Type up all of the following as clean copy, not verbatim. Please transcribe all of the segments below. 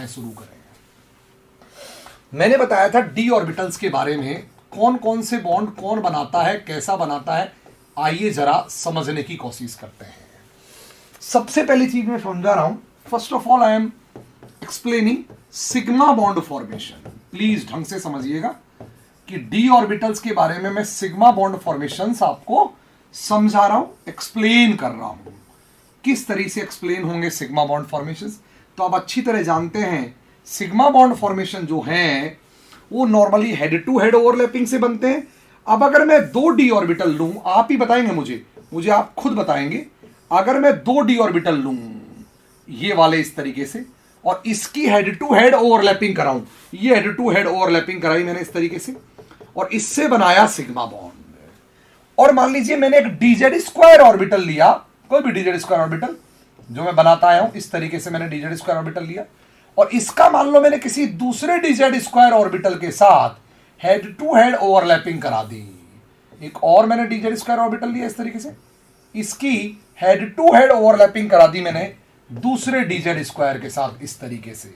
चर्चाएं शुरू करें। मैंने बताया था डी ऑर्बिटल्स के बारे में, कौन कौन से बॉन्ड कौन बनाता है, कैसा बनाता है, आइए जरा समझने की कोशिश करते हैं। सबसे पहली चीज मैं समझा रहा हूं, first of all I am explaining sigma bond formation. Please ढंग से समझिएगा कि डी ऑर्बिटल्स के बारे में मैं सिग्मा बॉन्ड फॉर्मेशंस आपको समझा रहा हूं, एक्सप्लेन कर रहा हूं। किस तरीके से एक्सप्लेन होंगे सिग्मा बॉन्ड फॉर्मेशंस, तो आप अच्छी तरह जानते हैं सिग्मा बॉन्ड फॉर्मेशन जो हैं वो normally head to head overlapping से बनते हैं। अब अगर मैं दो डी ऑर्बिटल लूं, आप ही बताएंगे मुझे आप खुद बताएंगे, अगर मैं दो डी ऑर्बिटल लूं ये वाले इस तरीके से और इसकी हेड टू हेड ओवरलैपिंग कराऊं, ये हेड टू हेड ओवरलैपिंग कराई मैंने इस तरीके से और इससे बनाया सिग्मा बॉन्ड। और मान लीजिए मैंने एक डीजेड स्क्वायर ऑर्बिटल लिया, कोई भी डीजेड स्क्वायर ऑर्बिटल जो मैं बनाता आया हूं, इस तरीके से मैंने डीजेड स्क्वायर ऑर्बिटल लिया और इसका मान लो मैंने किसी दूसरे डीजेड स्क्वायर ऑर्बिटल के साथ हेड टू हेड ओवरलैपिंग करा दी। एक और मैंने डीजेड स्क्वायर ऑर्बिटल लिया इस तरीके से, इसकी हेड टू हेड ओवरलैपिंग करा दी मैंने दूसरे डीजेड स्क्वायर के साथ इस तरीके से।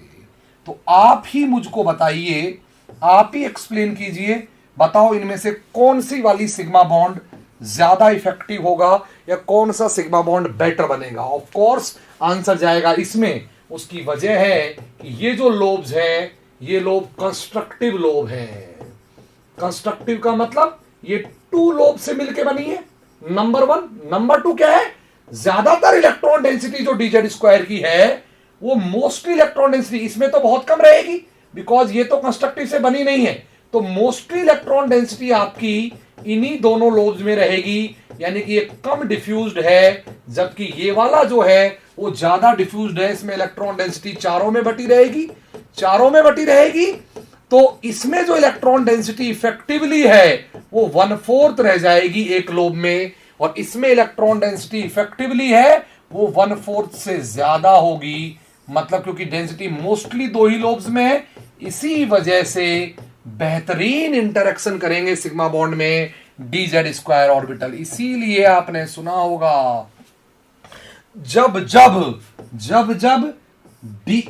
तो आप ही मुझको बताइए, आप ही एक्सप्लेन कीजिए, बताओ इनमें से कौन सी वाली सिग्मा बॉन्ड ज्यादा इफेक्टिव होगा या कौन सा सिग्मा बॉन्ड बेटर बनेगा। ऑफ कोर्स आंसर जाएगा इसमें। उसकी वजह है कि ये जो लोब्स हैं ये लोब कंस्ट्रक्टिव लोब है। कंस्ट्रक्टिव का मतलब ये टू लोब से मिलकर बनी है, नंबर वन। नंबर टू क्या है, ज्यादातर इलेक्ट्रॉन डेंसिटी जो डीजेड स्क्वायर की है वो मोस्टली इलेक्ट्रॉन डेंसिटी इसमें तो बहुत कम रहेगी बिकॉज ये तो कंस्ट्रक्टिव से बनी नहीं है, तो मोस्टली इलेक्ट्रॉन डेंसिटी आपकी इन्हीं दोनों लोब्स में रहेगी, यानी कि ये कम डिफ्यूज्ड है, जबकि ये वाला जो है वो ज्यादा डिफ्यूज्ड है। इसमें इलेक्ट्रॉन डेंसिटी चारों में बटी रहेगी, चारों में बटी रहेगी। तो इसमें जो इलेक्ट्रॉन डेंसिटी इफेक्टिवली है वो 1/4 रह जाएगी एक लोब में, और इसमें इलेक्ट्रॉन डेंसिटी इफेक्टिवली है वो 1/4 से ज्यादा होगी। मतलब क्योंकि डेंसिटी मोस्टली दो ही लोब्स में है, इसी वजह से बेहतरीन इंटरेक्शन करेंगे सिग्मा बॉन्ड में डीजेड स्क्वायर ऑर्बिटल। इसीलिए आपने सुना होगा जब जब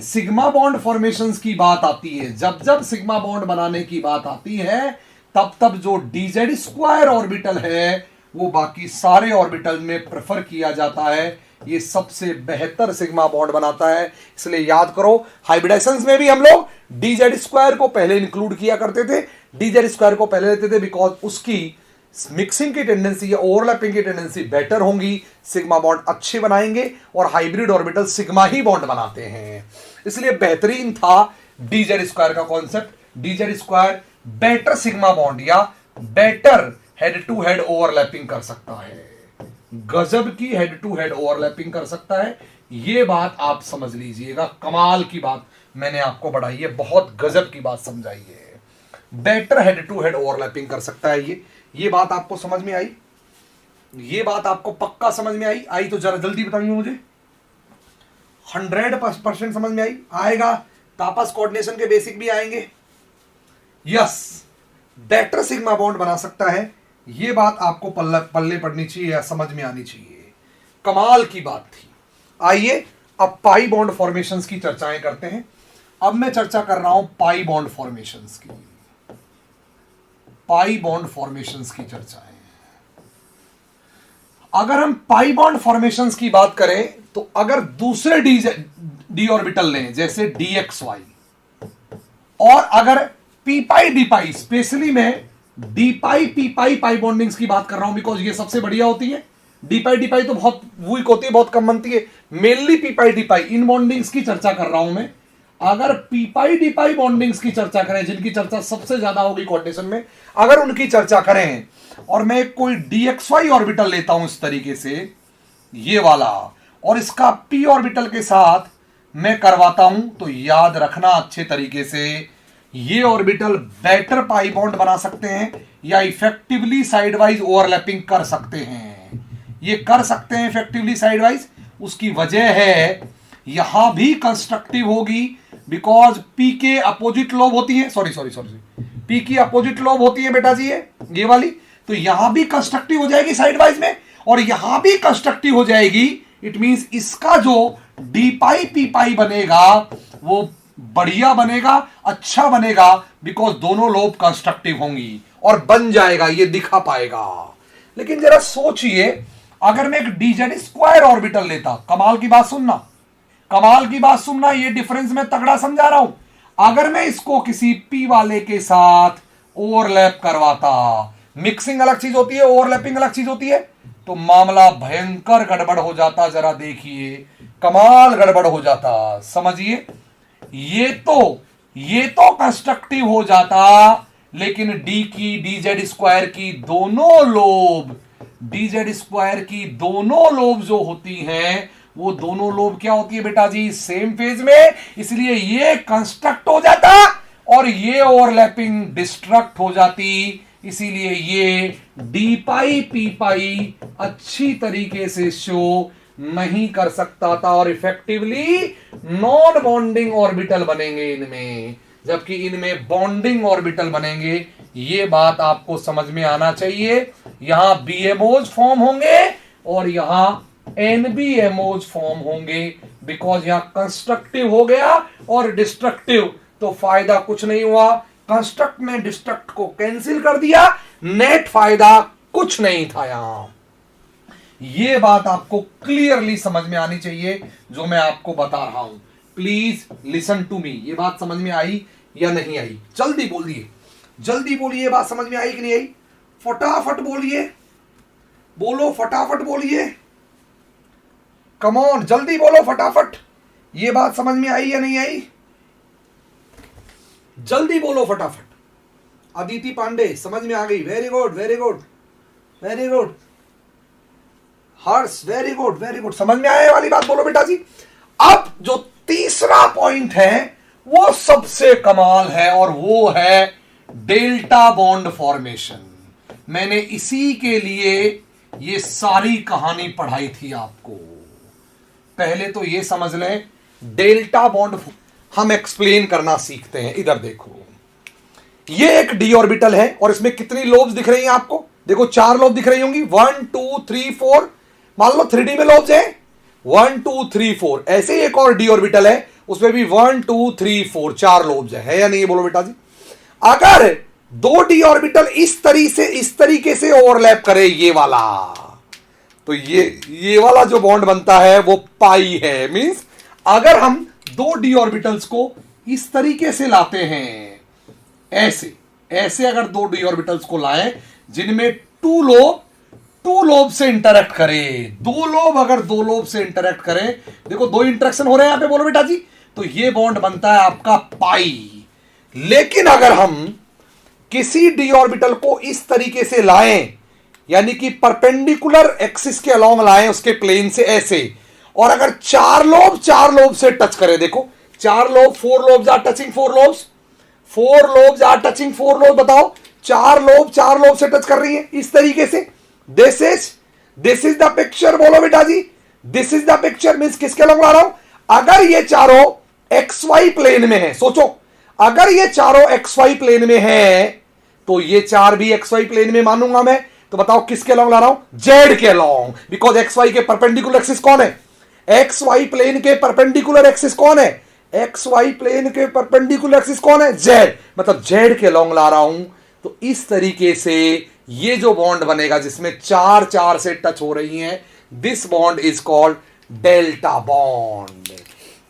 सिग्मा बॉन्ड फॉर्मेशंस की बात आती है, जब जब सिग्मा बॉन्ड बनाने की बात आती है, तब तब जो डीजेड स्क्वायर ऑर्बिटल है वो बाकी सारे ऑर्बिटल में प्रेफर किया जाता है। ये सबसे बेहतर सिग्मा बॉन्ड बनाता है। इसलिए याद करो हाइब्रिडाइजेशंस में भी हम लोग डीजेड स्क्वायर को पहले इंक्लूड किया करते थे, डीजेड स्क्वायर को पहले लेते थे बिकॉज उसकी मिक्सिंग की टेंडेंसी या ओवरलैपिंग की टेंडेंसी बेटर होंगी, सिग्मा बॉन्ड अच्छे बनाएंगे, और हाइब्रिड ऑर्बिटल सिग्मा ही बॉन्ड बनाते हैं। इसलिए बेहतरीन था डीजेड स्क्वायर का concept. DZ square better sigma bond या better head to head overlapping कर सकता है, गजब की हेड टू हेड ओवरलैपिंग कर सकता है। यह बात आप समझ लीजिएगा, कमाल की बात मैंने आपको बढ़ाई है, बहुत गजब की बात समझाई है। Better head to head overlapping कर सकता है ये बात आपको समझ में आई? ये बात आपको पक्का समझ में आई तो जरा जल्दी बताइए मुझे। 100% समझ में आएगा? तापस कोऑर्डिनेशन के बेसिक भी आएंगे। यस, बेटर सिग्मा बॉन्ड बना सकता है, ये बात आपको पल्ले पड़नी चाहिए या समझ में आनी चाहिए। कमाल की बात थी। आइए अब पाई बॉन्ड फॉर्मेशंस की चर्चाएं करते हैं। अब मैं चर्चा कर रहा हूं पाई बॉन्ड फॉर्मेशंस की, पाई बॉन्ड फॉर्मेशंस की चर्चाएं। अगर हम पाई बॉन्ड फॉर्मेशंस की बात करें तो अगर दूसरे डी ऑर्बिटल लें जैसे DXY, और अगर पी पाई डी पाई, स्पेशली मैं डी पाई पी पाई पाई बॉन्डिंग्स की बात कर रहा हूं बिकॉज ये सबसे बढ़िया होती है। डी पाई तो बहुत वीक होती है, बहुत कम बनती है। मेनली पी पाई डी पाई इन बॉन्डिंग्स की चर्चा कर रहा हूं मैं। अगर पी पाई डी पाई बॉन्डिंग्स की चर्चा करें, जिनकी चर्चा सबसे ज्यादा होगी कोऑर्डिनेशन में, अगर उनकी चर्चा करें और मैं कोई DXY ऑर्बिटल लेता हूं इस तरीके से, ये वाला, और इसका p ऑर्बिटल के साथ मैं करवाता हूं, तो याद रखना अच्छे तरीके से, ये ऑर्बिटल बेटर पाई बॉन्ड बना सकते हैं या इफेक्टिवली साइडवाइज ओवरलैपिंग कर सकते हैं। ये कर सकते हैं इफेक्टिवली साइडवाइज। उसकी वजह है यहां भी कंस्ट्रक्टिव होगी बिकॉज पी के अपोजिट लोब होती है, सॉरी पी की अपोजिट लोब होती है बेटा जी ये वाली, तो यहां भी कंस्ट्रक्टिव हो जाएगी साइडवाइज में और यहां भी कंस्ट्रक्टिव हो जाएगी। इट मींस इसका जो डी पाई पी पाई बनेगा वो बढ़िया बनेगा, अच्छा बनेगा, बिकॉज दोनों लोब कंस्ट्रक्टिव होंगी और बन जाएगा, ये दिखा पाएगा। लेकिन जरा सोचिए, अगर मैं एक डीजेड स्क्वायर ऑर्बिटल लेता, कमाल की बात सुनना, कमाल की बात सुनना, ये डिफरेंस मैं तगड़ा समझा रहा हूं। अगर मैं इसको किसी पी वाले के साथ ओवरलैप करवाता, मिक्सिंग अलग चीज होती है, ओवरलैपिंग अलग चीज होती है, तो मामला भयंकर गड़बड़ हो जाता। जरा देखिए, कमाल गड़बड़ हो जाता, समझिए। ये तो कंस्ट्रक्टिव हो जाता, लेकिन डी की डीजेड स्क्वायर की दोनों लोब, डीजेड स्क्वायर की दोनों लोब जो होती हैं, वो दोनों लोब क्या होती है बेटा जी, सेम फेज में, इसलिए ये कंस्ट्रक्ट हो जाता और ये ओवरलैपिंग डिस्ट्रक्ट हो जाती। इसीलिए ये डी पाई पी पाई अच्छी तरीके से शो नहीं कर सकता था और इफेक्टिवली नॉन बॉन्डिंग ऑर्बिटल बनेंगे इनमें, जबकि इनमें बॉन्डिंग ऑर्बिटल बनेंगे। ये बात आपको समझ में आना चाहिए। यहां बीएमओज फॉर्म होंगे और यहां एनबीएमओज फॉर्म होंगे, बिकॉज यहां कंस्ट्रक्टिव हो गया और डिस्ट्रक्टिव, तो फायदा कुछ नहीं हुआ। कंस्ट्रक्ट ने डिस्ट्रक्ट को कैंसिल कर दिया, नेट फायदा कुछ नहीं था यहां। यह बात आपको क्लियरली समझ में आनी चाहिए जो मैं आपको बता रहा हूं। Please listen to me. ये बात समझ में आई या नहीं आई? जल्दी बोलिए, जल्दी बोलिए, ये बात समझ में आई कि नहीं आई? फटाफट बोलिए, बोलो फटाफट बोलिए, कम ऑन, जल्दी बोलो फटाफट। ये बात समझ में आई या नहीं आई? जल्दी बोलो फटाफट। अदिति पांडे समझ में आ गई, very good very good very good. Harsh very good very good, समझ में आने वाली बात बोलो बेटा जी। अब जो तीसरा पॉइंट है वो सबसे कमाल है और वो है डेल्टा बॉन्ड फॉर्मेशन। मैंने इसी के लिए ये सारी कहानी पढ़ाई थी आपको। पहले तो ये समझ लें, डेल्टा बॉन्ड हम एक्सप्लेन करना सीखते हैं। इधर देखो, ये एक डी ऑर्बिटल है और इसमें कितनी लोब्स दिख रही हैं आपको? देखो 4 लोब दिख रही होंगी, 1 2 3 4। मान लो 3D में लोब्स हैं 1 2 3 4। ऐसे ही एक और डी ऑर्बिटल है, उसमें भी 1 2 3 4 4 लोब्स है या नहीं? बोलो बेटा जी। अगर 2 डी ऑर्बिटल इस तरीके से ओवरलैप करे ये वाला, तो ये वाला जो बॉन्ड बनता है वो पाई है। मींस अगर हम 2 डी ऑर्बिटल्स को इस तरीके से लाते हैं, ऐसे अगर 2 डी ऑर्बिटल्स को लाएं जिनमें 2 लोब से इंटरेक्ट करें, 2 लोब अगर 2 लोब से इंटरेक्ट करें, देखो 2 इंटरेक्शन हो रहे हैं यहां पे, बोलो बेटा जी, तो ये बॉन्ड बनता है आपका पाई। लेकिन अगर हम किसी डी ऑर्बिटल को इस तरीके से लाएं, यानी कि परपेंडिकुलर एक्सिस के अलोंग लाएं, उसके प्लेन से ऐसे, और अगर 4 लोब से टच करें, देखो 4 lobe, 4 lobes are touching 4 lobes, 4 lobes are touching 4 lobes. बताओ 4 लोब से टच कर रही है इस तरीके से। दिस इज द पिक्चर, बोलो बेटा जी, this is the picture. Means किसके अलोंग ला रहा हूं? अगर ये चारों XY प्लेन में है, सोचो अगर ये चारों XY प्लेन में है तो ये 4 भी XY प्लेन में मानूंगा मैं। तो बताओ किसके अलोंग ला रहा हूं? Z के अलोंग, बिकॉज XY के परपेंडिकुलर एक्सिस कौन है? XY प्लेन के परपेंडिकुलर एक्सिस कौन है? XY प्लेन के परपेंडिकुलर एक्सिस कौन है? Z, मतलब Z के अलोंग ला रहा हूं। तो इस तरीके से ये जो बॉन्ड बनेगा जिसमें 4 से टच हो रही हैं, this bond is called delta bond.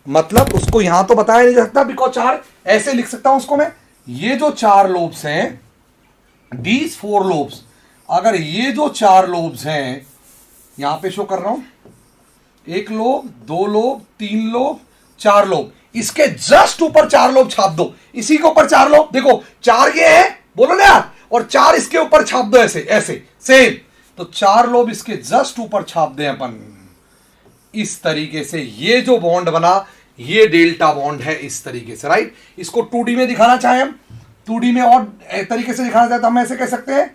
मतलब उसको यहां तो बताया नहीं जा सकता, बिकॉज 4 ऐसे लिख सकता हूं उसको मैं। ये जो 4 लोब्स हैं, दीज 4 लोब्स, अगर ये जो 4 लोब्स हैं, यहां पे शो कर रहा हूं, 1 लोब, 2 लोब, 3 लोब, 4 लोब, इसके जस्ट ऊपर 4 लोब छाप दो, इसी के ऊपर 4 लोब, देखो 4 ये है, बोलो ना यार, और 4 इसके ऊपर छाप दो, ऐसे सेम। तो 4 लोब इसके जस्ट ऊपर छाप दें अपन, इस तरीके से ये जो बॉन्ड बना ये डेल्टा बॉन्ड है, इस तरीके से, राइट। इसको 2D में दिखाना चाहें हम, 2D में और तरीके से दिखाना चाहते हैं, हम ऐसे कह सकते हैं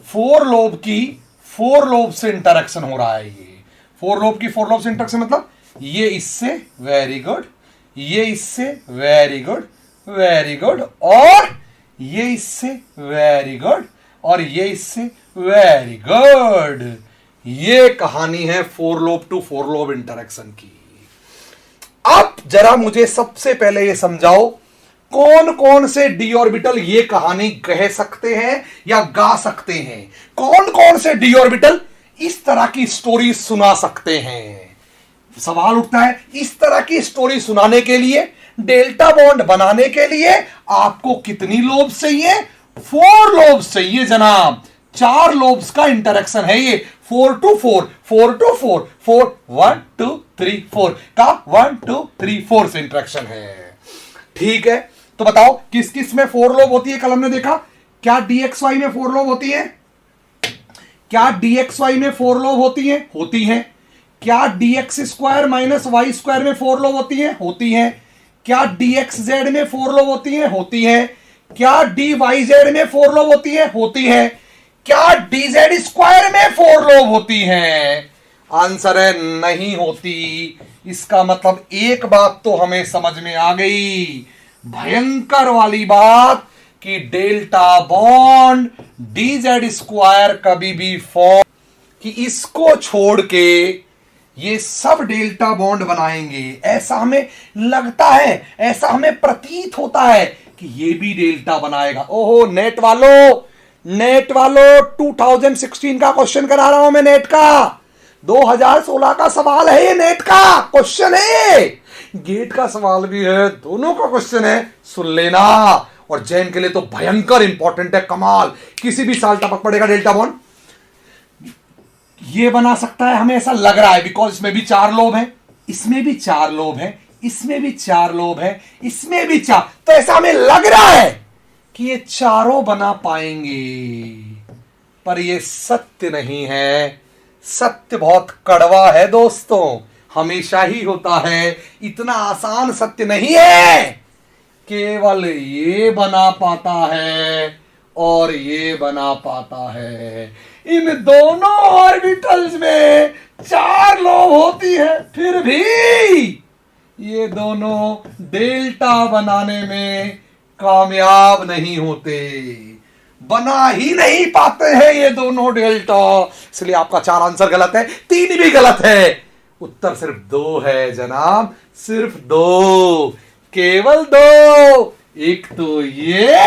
4 लोब की 4 लोब से इंटरेक्शन हो रहा है। ये 4 लोब की 4 लोब से इंटरेक्शन मतलब ये इससे, वेरी गुड, ये इससे, वेरी गुड वेरी गुड, और ये इससे, वेरी गुड, और ये इससे, वेरी गुड। ये कहानी है 4 लोब टू 4 लोब इंटरेक्शन की। अब जरा मुझे सबसे पहले ये समझाओ, कौन कौन से डी ऑर्बिटल ये कहानी कह सकते हैं या गा सकते हैं? कौन कौन से डी ऑर्बिटल इस तरह की स्टोरी सुना सकते हैं? सवाल उठता है, इस तरह की स्टोरी सुनाने के लिए, डेल्टा बॉन्ड बनाने के लिए आपको कितनी लोब्स चाहिए? 4 लोब्स चाहिए जनाब। 4 लोब्स का इंटरेक्शन है ये। 4 to 4, 4 to 4, 4, 1 2 3 4 का 1 2 3 4 से इंटरेक्शन है। ठीक है, तो बताओ किस किस में 4 लोब होती है? कल हमने देखा, क्या DXY में 4 लोब होती है? क्या DXY में 4 लोब होती है? होती है। क्या DX square minus Y square में 4 लोब होती है? होती है। क्या DXZ में 4 लोब होती है? होती है। क्या DYZ में 4 लोब होती है? होती है। क्या DZ स्क्वायर में 4 लोब होती है? आंसर है नहीं होती। इसका मतलब एक बात तो हमें समझ में आ गई, भयंकर वाली बात, कि डेल्टा बॉन्ड DZ स्क्वायर कभी भी फॉर्म, कि इसको छोड़ के ये सब डेल्टा बॉन्ड बनाएंगे। ऐसा हमें लगता है, ऐसा हमें प्रतीत होता है कि ये भी डेल्टा बनाएगा। ओहो नेट वालों, नेट वालों 2016 का क्वेश्चन करा रहा हूं मैं, नेट का 2016 का सवाल है ये, नेट का क्वेश्चन है, गेट का सवाल भी है, दोनों का क्वेश्चन है, सुन लेना। और जैन के लिए तो भयंकर इंपॉर्टेंट है, कमाल। किसी भी साल टपक पड़ेगा डेल्टा बॉन्ड। ये बना सकता है, हमें ऐसा लग रहा है, बिकॉज इसमें भी 4 लोब है, इसमें भी 4 लोब है, इसमें भी 4 लोब है, इसमें भी 4, तो ऐसा हमें लग रहा है कि ये चारों बना पाएंगे, पर ये सत्य नहीं है। सत्य बहुत कड़वा है दोस्तों, हमेशा ही होता है, इतना आसान सत्य नहीं है। केवल ये बना पाता है और ये बना पाता है। इन दोनों ऑर्बिटल्स में 4 लोब होती है, फिर भी ये दोनों डेल्टा बनाने में कामयाब नहीं होते, बना ही नहीं पाते हैं ये दोनों डेल्टा। इसलिए आपका 4 आंसर गलत है, 3 भी गलत है। उत्तर सिर्फ 2 है जनाब, सिर्फ 2, केवल 2। एक तो ये,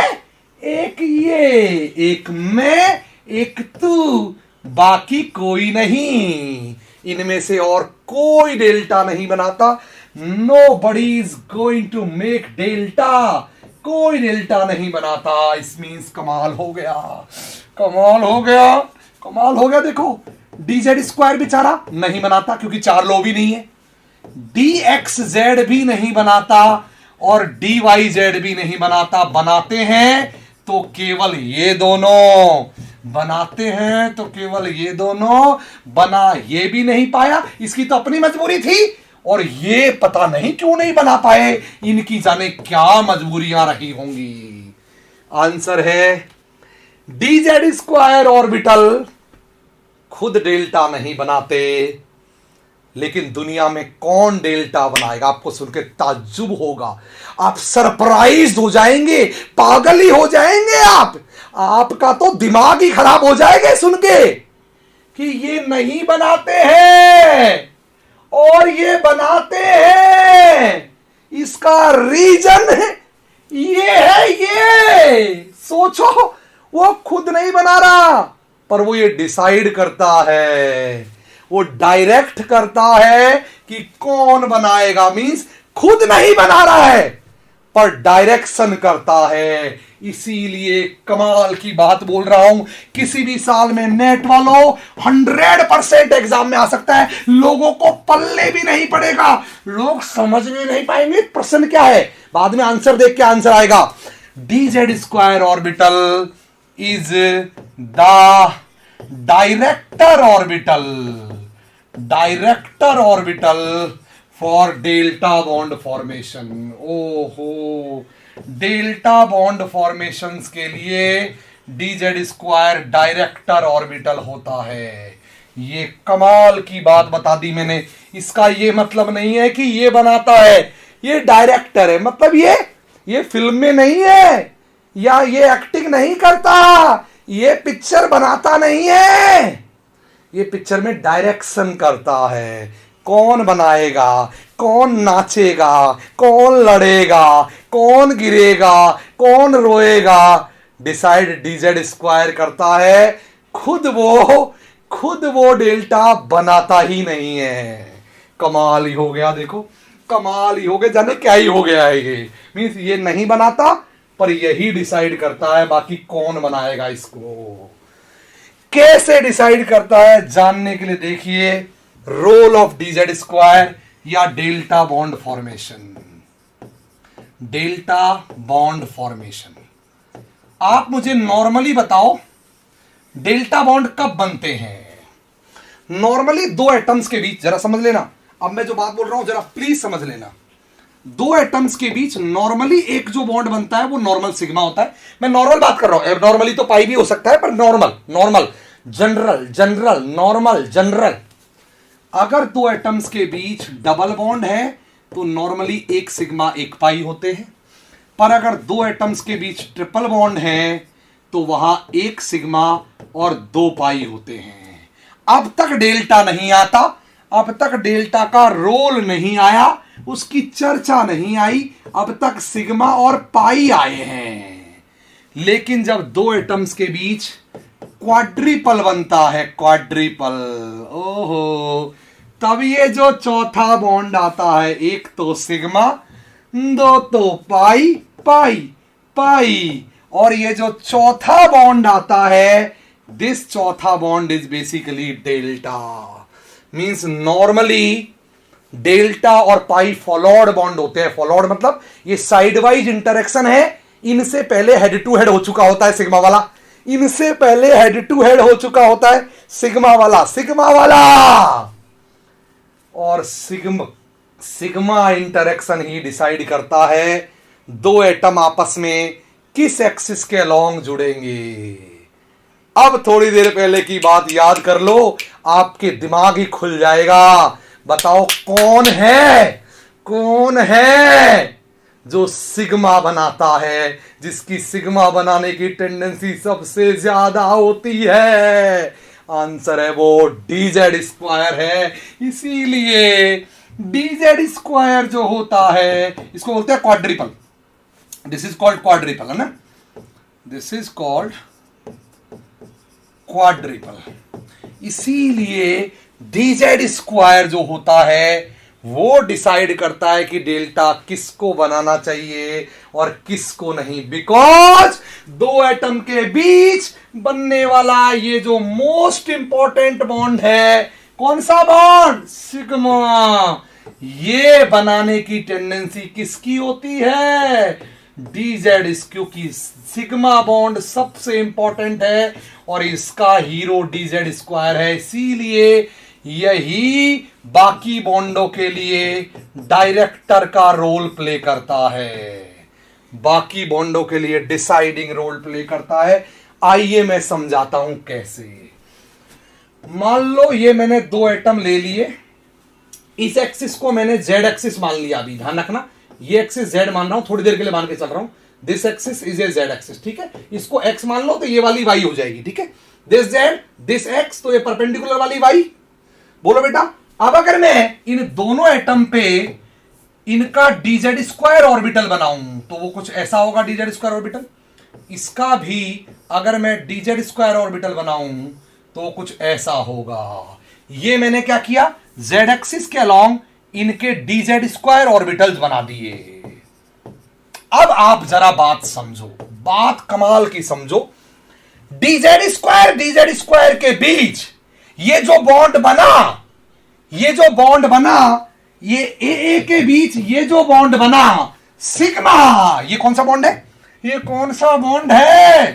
एक ये, एक मैं, एक तू, बाकी कोई नहीं। इनमें से और कोई डेल्टा नहीं बनाता। Nobody is going to make delta, कोई डेल्टा नहीं बनाता। इस मीन्स कमाल हो गया, कमाल हो गया, कमाल हो गया। देखो DZ स्क्वायर बेचारा नहीं बनाता क्योंकि 4 लोब ही नहीं है, DXZ भी नहीं बनाता और DYZ भी नहीं बनाता। बनाते हैं तो केवल ये दोनों, बनाते हैं तो केवल ये दोनों। बना ये भी नहीं पाया, इसकी तो अपनी मजबूरी थी, और ये पता नहीं क्यों नहीं बना पाए, इनकी जाने क्या मजबूरियां रही होंगी। आंसर है DZ स्क्वायर ऑर्बिटल खुद डेल्टा नहीं बनाते, लेकिन दुनिया में कौन डेल्टा बनाएगा? आपको सुनकर ताज्जुब होगा, आप सरप्राइज हो जाएंगे, पागल ही हो जाएंगे आप। आपका तो दिमाग ही खराब हो जाएगा सुन के कि ये नहीं बनाते हैं और ये बनाते हैं। इसका रीजन ये है, ये सोचो, वो खुद नहीं बना रहा, पर वो ये डिसाइड करता है, वो डायरेक्ट करता है कि कौन बनाएगा। मींस खुद नहीं बना रहा है पर डायरेक्शन करता है। इसीलिए कमाल की बात बोल रहा हूं, किसी भी साल में नेट वालों 100% एग्जाम में आ सकता है। लोगों को पल्ले भी नहीं पड़ेगा, लोग समझ में नहीं पाएंगे प्रश्न क्या है, बाद में आंसर देख के आंसर आएगा। DZ square orbital is the director orbital, director orbital for delta bond formation. ओहो, डेल्टा बॉन्ड फॉर्मेशंस के लिए DZ स्क्वायर डायरेक्टर ऑर्बिटल होता है। ये कमाल की बात बता दी मैंने। इसका ये मतलब नहीं है कि ये बनाता है, ये डायरेक्टर है, मतलब ये फिल्म में नहीं है, या ये एक्टिंग नहीं करता, ये पिक्चर बनाता नहीं है, ये पिक्चर में डायरेक्शन करता है। कौन बनाएगा, कौन नाचेगा, कौन लड़ेगा, कौन गिरेगा, कौन रोएगा, डिसाइड डीजेड स्क्वायर करता है। खुद वो डेल्टा बनाता ही नहीं है। कमाल ही हो गया, देखो कमाल ही हो गया, जाने क्या ही हो गया है ये। मींस ये नहीं बनाता पर यही डिसाइड करता है, बाकी कौन बनाएगा इसको। कैसे डिसाइड करता है जानने के लिए देखिए रोल ऑफ डीजेड स्क्वायर या delta bond formation. Delta bond formation, आप मुझे नॉर्मली बताओ डेल्टा बॉन्ड कब बनते हैं। नॉर्मली दो एटम्स के बीच, जरा समझ लेना, अब मैं जो बात बोल रहा हूं जरा प्लीज समझ लेना। दो एटम्स के बीच नॉर्मली एक जो बॉन्ड बनता है वो नॉर्मल सिग्मा होता है। मैं नॉर्मल बात कर रहा हूं, नॉर्मली तो पाई भी हो सकता है, पर नॉर्मल जनरल नॉर्मल जनरल। अगर दो एटम्स के बीच डबल बॉन्ड है तो नॉर्मली एक सिग्मा एक पाई होते हैं, पर अगर दो एटम्स के बीच ट्रिपल बॉन्ड है तो वहां एक सिग्मा और दो पाई होते हैं। अब तक डेल्टा नहीं आता, अब तक डेल्टा का रोल नहीं आया, उसकी चर्चा नहीं आई, अब तक सिग्मा और पाई आए हैं। लेकिन जब दो एटम्स के बीच क्वाड्रिपल बनता है, क्वाड्रिपल, ओहो, तब ये जो चौथा बॉन्ड आता है, एक तो सिग्मा, दो तो पाई पाई पाई, और ये जो चौथा बॉन्ड आता है, दिस चौथा bond is basically delta. Means normally delta और पाई फॉलोड बॉन्ड होते हैं। फॉलोड मतलब ये साइड वाइज इंटरेक्शन है, इनसे पहले हेड टू हेड हो चुका होता है सिग्मा वाला, इनसे पहले हेड टू हेड हो चुका होता है सिग्मा वाला, और सिग्मा इंटरेक्शन ही डिसाइड करता है दो एटम आपस में किस एक्सिस के अलोंग जुड़ेंगे। अब थोड़ी देर पहले की बात याद कर लो, आपके दिमाग ही खुल जाएगा। बताओ कौन है जो सिग्मा बनाता है, जिसकी सिग्मा बनाने की टेंडेंसी सबसे ज्यादा होती है। आंसर है वो डीजेड स्क्वायर है। इसीलिए डीजेड स्क्वायर जो होता है इसको बोलते हैं quadruple. This is called quadruple, है ना, दिस इज कॉल्ड क्वाड्रिपल। इसीलिए डीजेड स्क्वायर जो होता है वो डिसाइड करता है कि डेल्टा किसको बनाना चाहिए और किसको नहीं। बिकॉज दो एटम के बीच बनने वाला ये जो मोस्ट इंपॉर्टेंट बॉन्ड है, कौन सा बॉन्ड, सिग्मा, ये बनाने की टेंडेंसी किसकी होती है, डीजेड, क्योंकि सिग्मा बॉन्ड सबसे इंपॉर्टेंट है और इसका हीरो डीजेड स्क्वायर है। इसीलिए यही बाकी बॉन्डों के लिए डायरेक्टर का रोल प्ले करता है, बाकी बॉन्डों के लिए डिसाइडिंग रोल प्ले करता है। आइए मैं समझाता हूं कैसे। मान लो ये मैंने दो एटम ले लिए, इस एक्सिस को मैंने जेड एक्सिस मान लिया। अभी ध्यान रखना, ये एक्सिस जेड मान रहा हूं, थोड़ी देर के लिए मान के चल रहा हूं। This axis is a Z axis, ठीक है। इसको एक्स मान लो तो ये वाली वाई हो जाएगी, ठीक है। दिस जेड, दिस एक्स, तो ये परपेंडिकुलर वाली वाई। बोलो बेटा, अब अगर मैं इन दोनों एटम पे इनका डीजेड स्क्वायर ऑर्बिटल बनाऊं तो वो कुछ ऐसा होगा, डीजेड स्क्वायर ऑर्बिटल। इसका भी अगर मैं डीजेड स्क्वायर ऑर्बिटल बनाऊं तो कुछ ऐसा होगा। ये मैंने क्या किया, जेड एक्सिस के अलोंग इनके डीजेड स्क्वायर ऑर्बिटल्स बना दिए। अब आप जरा बात समझो, बात कमाल की समझो। डीजेड स्क्वायर के बीच ये जो बॉन्ड बना, ये ए के बीच ये जो बॉन्ड बना सिग्मा, ये कौन सा बॉन्ड है, ये कौन सा बॉन्ड है,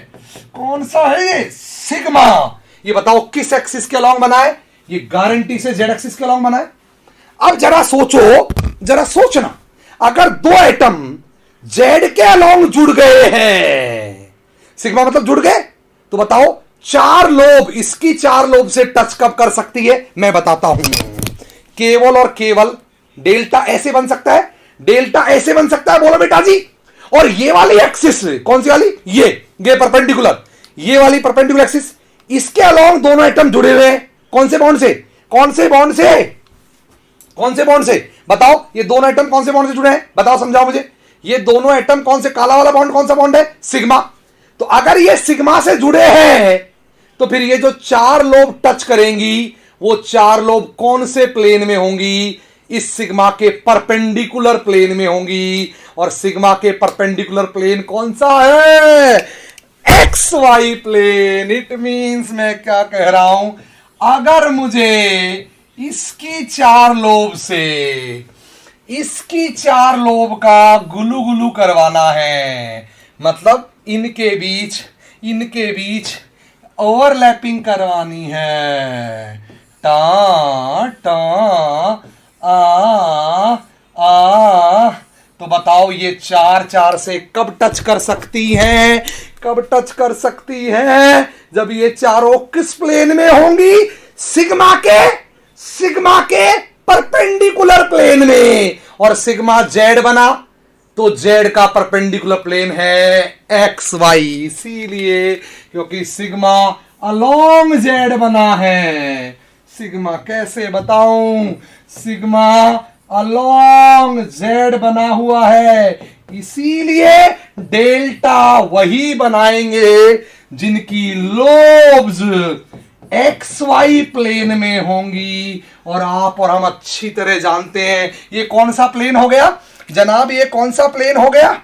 कौन सा है ये, सिग्मा। ये बताओ किस एक्सिस के अलोंग बना है, ये गारंटी से जेड एक्सिस के अलोंग बना है। अब जरा सोचो, जरा सोचना, अगर दो एटम जेड के अलोंग जुड़ गए हैं, सिग्मा मतलब जुड़ गए, तो बताओ चार लोब, इसकी चार लोब से टच कब कर सकती है, मैं बताता हूं। केवल और केवल डेल्टा ऐसे बन सकता है, डेल्टा ऐसे बन सकता है, बोलो बेटा जी। और ये वाली एक्सिस कौन सी वाली, ये परपेंडिकुलर, ये वाली परपेंडिकुलर एक्सिस, इसके अलोंग दोनों एटम जुड़े हुए हैं, कौन से बॉन्ड से, कौन से बॉन्ड से, कौन से बॉन्ड से? बताओ ये दोनों एटम कौन से बॉन्ड से जुड़े हैं? बताओ, समझाओ मुझे। ये दोनों एटम कौन से, काला वाला बॉन्ड कौन सा बॉन्ड है? सिग्मा। तो अगर ये सिग्मा से जुड़े हैं तो फिर ये जो चार लोब टच करेंगी वो चार लोब कौन से प्लेन में होंगी? इस सिग्मा के परपेंडिकुलर प्लेन में होंगी। और सिग्मा के परपेंडिकुलर प्लेन कौन सा है? X Y plane. It means मैं क्या कह रहा हूं, अगर मुझे इसकी चार लोब से इसकी चार लोब का गुलू गुलू करवाना है, मतलब इनके बीच ओवरलैपिंग करवानी है, टा टा आ, तो बताओ ये चार चार से कब टच कर सकती हैं? कब टच कर सकती हैं? जब ये चारों किस प्लेन में होंगी? सिग्मा के परपेंडिकुलर प्लेन में। और सिग्मा जेड बना तो जेड का परपेंडिकुलर प्लेन है एक्स वाई, इसीलिए क्योंकि सिग्मा अलोंग जेड बना है। सिग्मा कैसे बताऊं? सिग्मा अलोंग जेड बना हुआ है, इसीलिए डेल्टा वही बनाएंगे जिनकी लोब्स एक्स वाई प्लेन में होंगी। और आप और हम अच्छी तरह जानते हैं ये कौन सा प्लेन हो गया जनाब? ये कौन सा प्लेन हो गया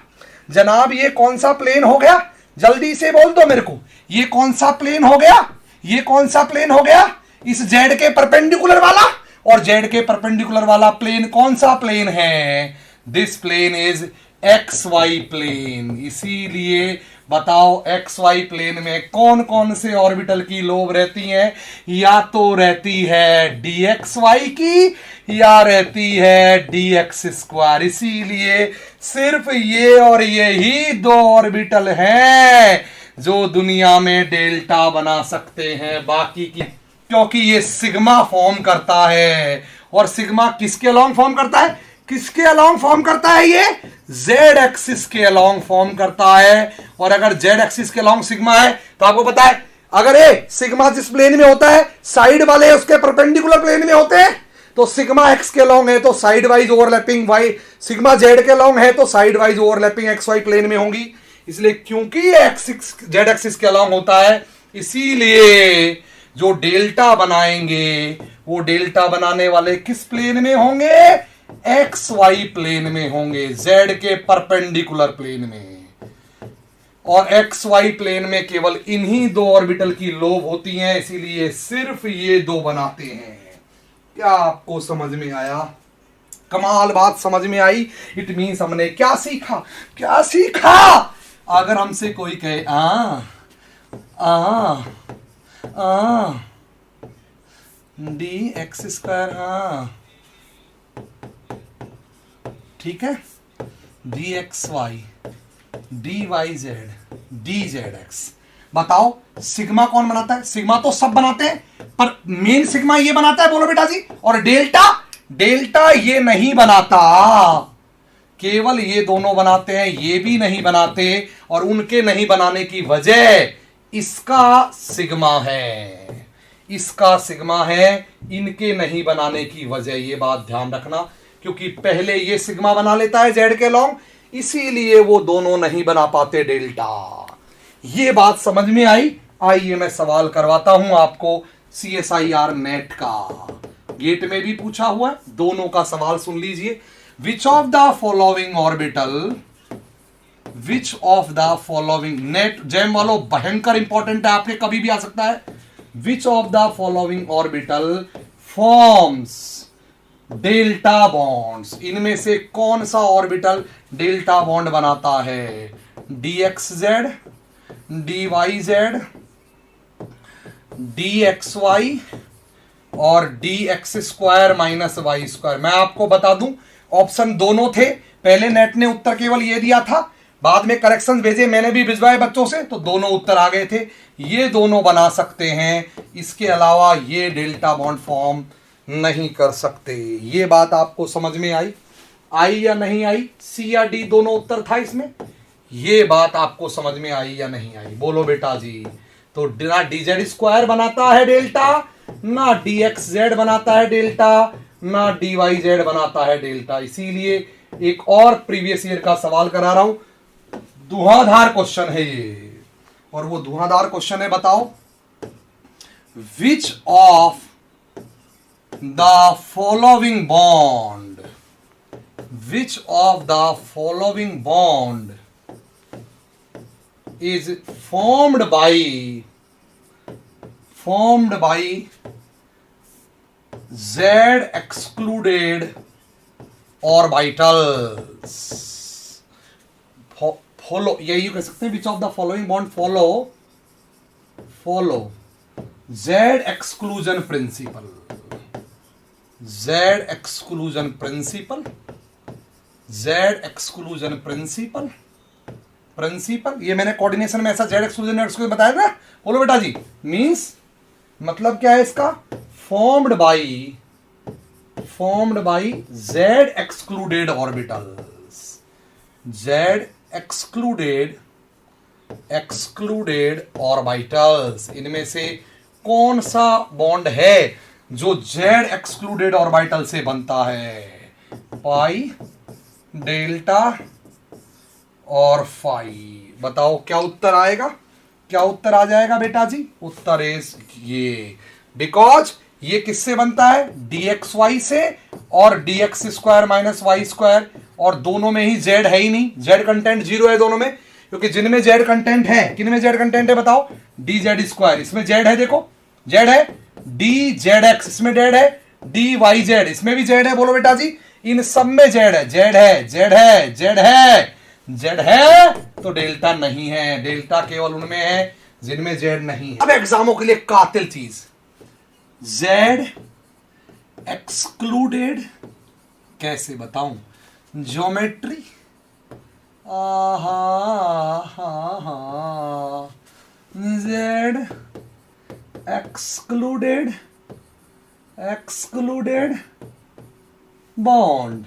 जनाब? ये कौन सा प्लेन हो गया? जल्दी से बोल दो मेरे को, ये कौन सा प्लेन हो गया? ये कौन सा प्लेन हो गया? इस जेड के परपेंडिकुलर वाला। और जेड के परपेंडिकुलर वाला प्लेन कौन सा प्लेन है? This plane is X Y plane. इसीलिए बताओ एक्स वाई प्लेन में कौन कौन से ऑर्बिटल की लोब रहती हैं? या तो रहती है डी एक्स वाई की या रहती है डी एक्स स्क्वायर। इसीलिए सिर्फ ये और ये ही दो ऑर्बिटल हैं जो दुनिया में डेल्टा बना सकते हैं, बाकी की क्योंकि ये सिग्मा फॉर्म करता है। और सिग्मा किसके अलोंग फॉर्म करता है? किसके अलोंग फॉर्म करता है? ये जेड एक्सिस के अलोंग फॉर्म करता है। और अगर जेड एक्सिस के अलोंग सिग्मा है तो आपको पता है अगर ये सिग्मा जिस प्लेन में होता है साइड वाले उसके परपेंडिकुलर प्लेन में होते हैं, तो सिग्मा एक्स के अलोंग है तो sidewise overlapping Y, sigma Z के अलोंग है तो sidewise overlapping X Y plane में होंगी। इसलिए क्योंकि ये एक्सिस जेड एक्सिस के अलोंग होता है, इसीलिए जो डेल्टा बनाएंगे वो डेल्टा बनाने वाले किस प्लेन में होंगे? एक्स वाई प्लेन में होंगे, जेड के परपेंडिकुलर प्लेन में। और एक्स वाई प्लेन में केवल इन्हीं दो ऑर्बिटल की लोब होती हैं, इसीलिए सिर्फ ये दो बनाते हैं। क्या आपको समझ में आया? कमाल बात समझ में आई। इट मीन्स हमने क्या सीखा? क्या सीखा? अगर हमसे कोई कहे डी एक्स स्क्वायर, ठीक है, D X Y, D Y Z, D Z X. बताओ सिग्मा कौन बनाता है? सिग्मा तो सब बनाते हैं, पर मेन सिग्मा ये बनाता है, बोलो बेटा जी। और डेल्टा ये नहीं बनाता, केवल ये दोनों बनाते हैं, ये भी नहीं बनाते। और उनके नहीं बनाने की वजह इसका सिग्मा है, इसका सिग्मा है, इनके नहीं बनाने की वजह। ये बात ध्यान रखना, क्योंकि पहले ये सिग्मा बना लेता है जेड के लॉन्ग, इसीलिए वो दोनों नहीं बना पाते डेल्टा। ये बात समझ में आई? आइए मैं सवाल करवाता हूं आपको CSIR नेट का, गेट में भी पूछा हुआ है, दोनों का सवाल सुन लीजिए। Which of the following orbital, which of the following, net jam वालों भयंकर इंपॉर्टेंट है, आपके कभी भी आ सकता है। Which of the following orbital forms delta bonds, इनमें से कौन सा ऑर्बिटल डेल्टा बॉन्ड बनाता है? dxz, dyz, dxy और dx square minus Y square. मैं आपको बता दूं ऑप्शन दोनों थे, पहले नेट ने उत्तर केवल ये दिया था, बाद में करेक्शन भेजे मैंने भी भिजवाए बच्चों से, तो दोनों उत्तर आ गए थे। ये दोनों बना सकते हैं, इसके अलावा ये डेल्टा बॉन्ड फॉर्म नहीं कर सकते। ये बात आपको समझ में आई या नहीं आई? सी या डी दोनों उत्तर था इसमें। ये बात आपको समझ में आई या नहीं आई? बोलो बेटा जी। तो ना डी जेड स्क्वायर बनाता है डेल्टा, ना डी एक्स जेड बनाता है डेल्टा, ना DYZ बनाता है डेल्टा। इसीलिए एक और प्रीवियस ईयर का सवाल करा रहा हूं, धुआंधार क्वेश्चन है ये, और वो धुआंधार क्वेश्चन है, बताओ which of the following bond, which of the following bond is formed by Z excluded orbitals। Follow, यही कह सकते हैं, which of the following bond follow Z exclusion principle, Z exclusion principle, Z exclusion principle, ये मैंने coordination में ऐसा Z exclusion बताया ना, बोलो बेटा जी। मींस मतलब क्या है इसका, formed by Z excluded orbitals, Z excluded orbitals. इनमें से कौन सा बॉन्ड है जो Z एक्सक्लूडेड ऑर्बिटल से बनता है, पाई, डेल्टा और फाई। बताओ क्या उत्तर आएगा, क्या उत्तर आ जाएगा बेटा जी, उत्तर इज ये, बिकॉज ये किससे बनता है, dxy से और dx square minus Y square, और दोनों में ही z है ही नहीं, z कंटेंट 0 है दोनों में, क्योंकि जिनमें z कंटेंट है, किन में z कंटेंट है बताओ, dz स्क्वायर, इसमें z है, देखो z है, dzx इसमें z है, dyz इसमें भी z है, बोलो बेटा जी, इन सब में z है, z है, z है, z है, Z है, तो डेल्टा नहीं है, डेल्टा केवल उनमें है जिनमें Z नहीं है। अब एग्जामों के लिए कातिल चीज, Z एक्सक्लूडेड, कैसे बताऊं, ज्योमेट्री, Z एक्सक्लूडेड बॉन्ड,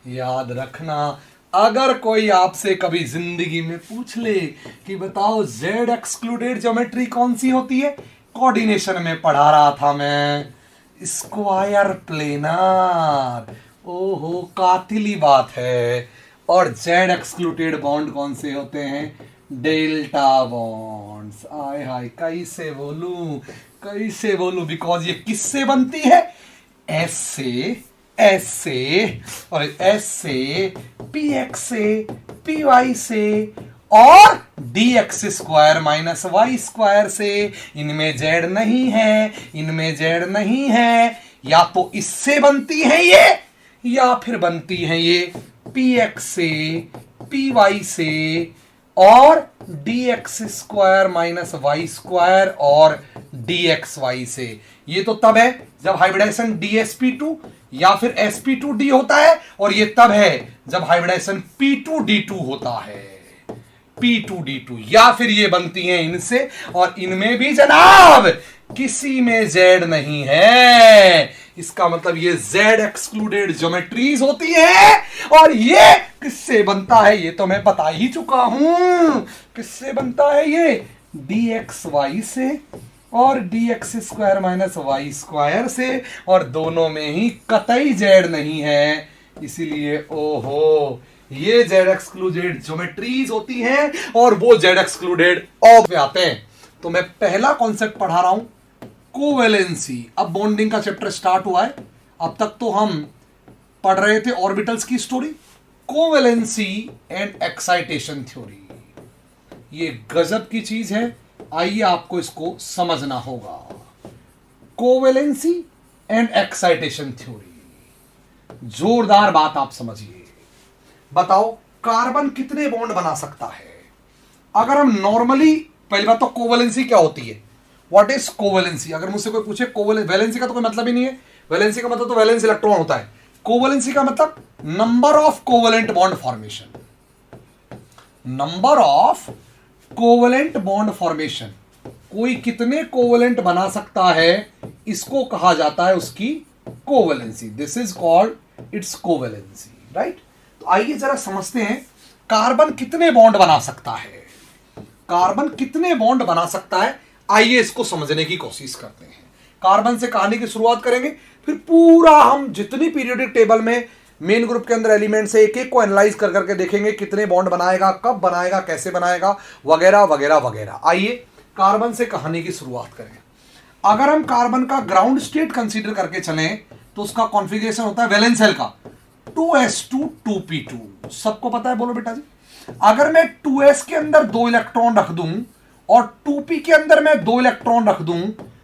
याद रखना, अगर कोई आपसे कभी जिंदगी में पूछ ले कि बताओ Z एक्सक्लूडेड ज्योमेट्री कौन सी होती है, कोऑर्डिनेशन में पढ़ा रहा था मैं, स्क्वायर प्लेनर, ओहो कातिली बात है। और Z एक्सक्लूडेड बॉन्ड कौन से होते हैं, डेल्टा बॉन्ड्स। आय हाय कैसे बोलूं, बिकॉज ये किससे बनती है, S से और S से, PX से, PY से और dx square minus Y square से। इनमें Z नहीं है, या तो इससे बनती है ये, या फिर बनती है ये PX से, PY से और dx square minus Y square और dxy से। ये तो तब है जब हाइब्रिडाइजेशन dsp2 या फिर sp2d होता है, और ये तब है जब हाइब्रिडाइजेशन p2d2 होता है, p2d2, या फिर ये बनती हैं इनसे, और इनमें भी जनाब किसी में Z नहीं है। इसका मतलब ये Z एक्सक्लूडेड ज्योमेट्रीज होती है, और ये किससे बनता है, ये तो मैं बता ही चुका हूं, किससे बनता है ये, dxy से और dx square minus Y square से, और दोनों में ही कतई Z नहीं है, इसीलिए ओहो ये Z एक्सक्लूडेड ज्योमेट्रीज होती हैं, और वो Z एक्सक्लूडेड ऑफ आते हैं। तो मैं पहला कॉन्सेप्ट पढ़ा रहा हूं, कोवेलेंसी। अब बॉन्डिंग का चैप्टर स्टार्ट हुआ है, अब तक तो हम पढ़ रहे थे ऑर्बिटल्स की story, covalency and excitation theory, ये गजब की चीज है, आइए आपको इसको समझना होगा। कोवेलेंसी एंड एक्साइटेशन थ्योरी, जोरदार बात आप समझिए। बताओ कार्बन कितने बॉन्ड बना सकता है, अगर हम नॉर्मली, पहली बात तो कोवेलेंसी क्या होती है, व्हाट इज कोवेलेंसी। अगर मुझसे कोई पूछे वैलेंसी का तो कोई मतलब ही नहीं है, वैलेंसी का मतलब तो वैलेंस इलेक्ट्रॉन होता है, कोवेलेंसी का मतलब number of covalent bond formation, number of covalent bond formation, कोई कितने कोवेलेंट बना सकता है, इसको कहा जाता है उसकी covalency, this is called its covalency, right. तो आइए जरा समझते हैं कार्बन कितने बॉन्ड बना सकता है, कार्बन कितने बॉन्ड बना सकता है, आइए इसको समझने की कोशिश करते हैं। कार्बन से कहानी की शुरुआत करेंगे, फिर पूरा हम जितनी पीरियोडिक टेबल में मेन ग्रुप के अंदर एलिमेंट से एक एक को एनालाइज कर करके देखेंगे कितने बॉन्ड बनाएगा, कब बनाएगा, कैसे बनाएगा, वगैरह वगैरह वगैरह। आइए कार्बन से कहानी की शुरुआत करें। अगर हम कार्बन का ग्राउंड स्टेट कंसीडर करके चलें तो उसका कॉन्फ़िगरेशन होता है वैलेंस शेल का 2s2 2p2। सबको पता है, बोलो बेटा जी। अगर मैं 2s के अंदर 2 इलेक्ट्रॉन रख दूं और 2p के अंदर मैं 2 इलेक्ट्रॉन रख दूं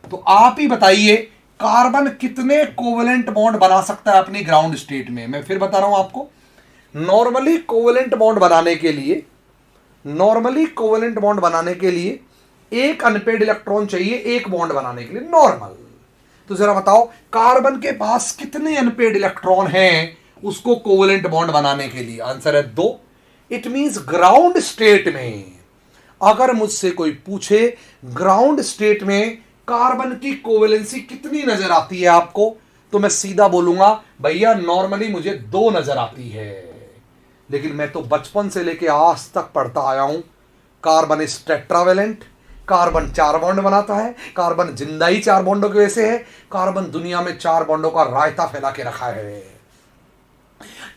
तो आप ही बताइए कार्बन कितने कोवेलेंट बॉन्ड बना सकता है अपनी ग्राउंड स्टेट में। मैं फिर बता रहा हूं आपको, नॉर्मली कोवेलेंट बॉन्ड बनाने के लिए एक अनपेड इलेक्ट्रॉन चाहिए एक बॉन्ड बनाने के लिए, नॉर्मल। तो जरा बताओ कार्बन के पास कितने अनपेड इलेक्ट्रॉन हैं उसको कोवेलेंट बॉन्ड बनाने के लिए? आंसर है 2। इट मींस ग्राउंड स्टेट में अगर मुझसे कोई पूछे ग्राउंड स्टेट में कार्बन की कोवेलेंसी कितनी नजर आती है आपको, तो मैं सीधा बोलूंगा भैया नॉर्मली मुझे 2 नजर आती है। लेकिन मैं तो बचपन से लेके आज तक पढ़ता आया हूं carbon is tetravalent, carbon 4 bond बनाता है, कार्बन जिंदा ही 4 बॉन्डों की वजह से है, कार्बन दुनिया में 4 बॉन्डों का रायता फैला के रखा है।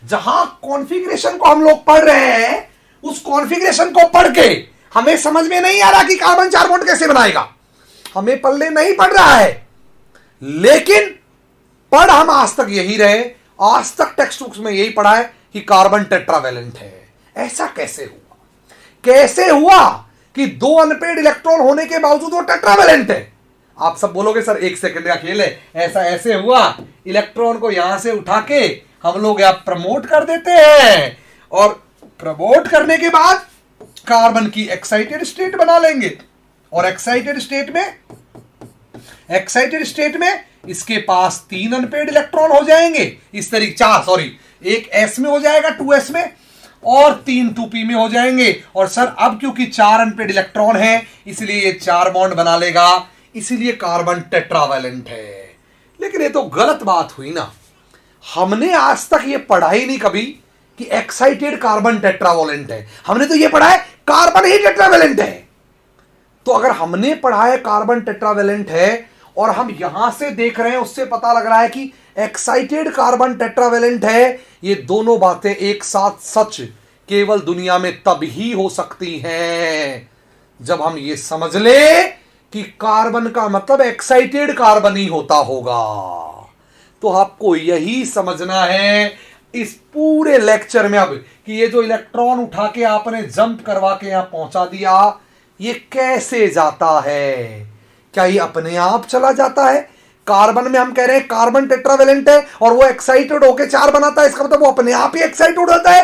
जहां कॉन्फ़िगरेशन को हम लोग पढ़ रहे हैं उस कॉन्फ़िगरेशन को पढ़ के हमें समझ में नहीं आ रहा कि कार्बन 4 बॉन्ड कैसे बनाएगा, हमें पल्ले नहीं पड़ रहा है। लेकिन पढ़ हम आज तक यही रहे, आज तक टेक्स्ट बुक्स में यही पढ़ा है कि कार्बन टेट्रावेलेंट है। ऐसा कैसे हुआ कि 2 अनपेड इलेक्ट्रॉन होने के बावजूद वो टेट्रावेलेंट है? आप सब बोलोगे सर 1 सेकंड का खेल है, ऐसा ऐसे हुआ, इलेक्ट्रॉन को यहां से उठा के हम लोग यहां प्रमोट कर देते हैं और प्रमोट करने के बाद कार्बन की एक्साइटेड स्टेट बना लेंगे और एक्साइटेड स्टेट में इसके पास 3 अनपेड इलेक्ट्रॉन हो जाएंगे, इस तरीके 4 सॉरी, एक s में हो जाएगा 2s में और 3 2p में हो जाएंगे। और सर अब क्योंकि 4 अनपेड इलेक्ट्रॉन है इसलिए ये 4 बॉन्ड बना लेगा, इसीलिए कार्बन टेट्रावेलेंट है। लेकिन ये तो गलत बात हुई ना, हमने आज तक ये पढ़ा ही नहीं कभी कि एक्साइटेड कार्बन टेट्रावेलेंट है, हमने तो ये पढ़ा है कार्बन ही टेट्रावेलेंट है। तो अगर हमने पढ़ा है कार्बन टेट्रावेलेंट है और हम यहां से देख रहे हैं उससे पता लग रहा है कि एक्साइटेड कार्बन टेट्रावेलेंट है, ये दोनों बातें एक साथ सच केवल दुनिया में तब ही हो सकती हैं जब हम ये समझ ले कि कार्बन का मतलब एक्साइटेड कार्बन ही होता होगा। तो आपको यही समझना है इस पूरे लेक्चर में अब कि ये जो इलेक्ट्रॉन उठा के आपने जंप करवा के यहां पहुंचा दिया ये कैसे जाता है। क्या ये अपने आप चला जाता है? कार्बन में हम कह रहे हैं कार्बन टेट्रावेलेंट है और वो एक्साइटेड होकर 4 बनाता है, इसका मतलब वो अपने आप ही एक्साइटेड हो जाता है।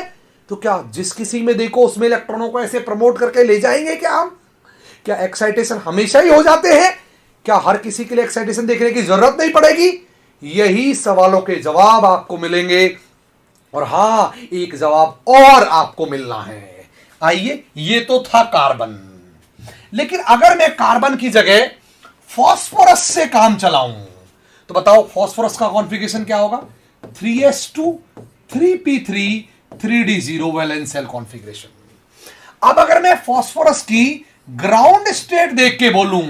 तो क्या जिस किसी में देखो उसमें इलेक्ट्रॉनों को ऐसे प्रमोट करके ले जाएंगे क्या हम? क्या एक्साइटेशन हमेशा ही हो जाते हैं? क्या हर किसी के लिए एक्साइटेशन देखने की जरूरत नहीं पड़ेगी? यही सवालों के जवाब आपको मिलेंगे और हां एक जवाब और आपको मिलना है। आइए, ये तो था कार्बन, लेकिन अगर मैं कार्बन की जगह फास्फोरस से काम चलाऊं तो बताओ फास्फोरस का कॉन्फ़िगरेशन क्या होगा? 3s2 3p3 3d0 valence shell configuration. अब अगर मैं फास्फोरस की ग्राउंड स्टेट देख के बोलूं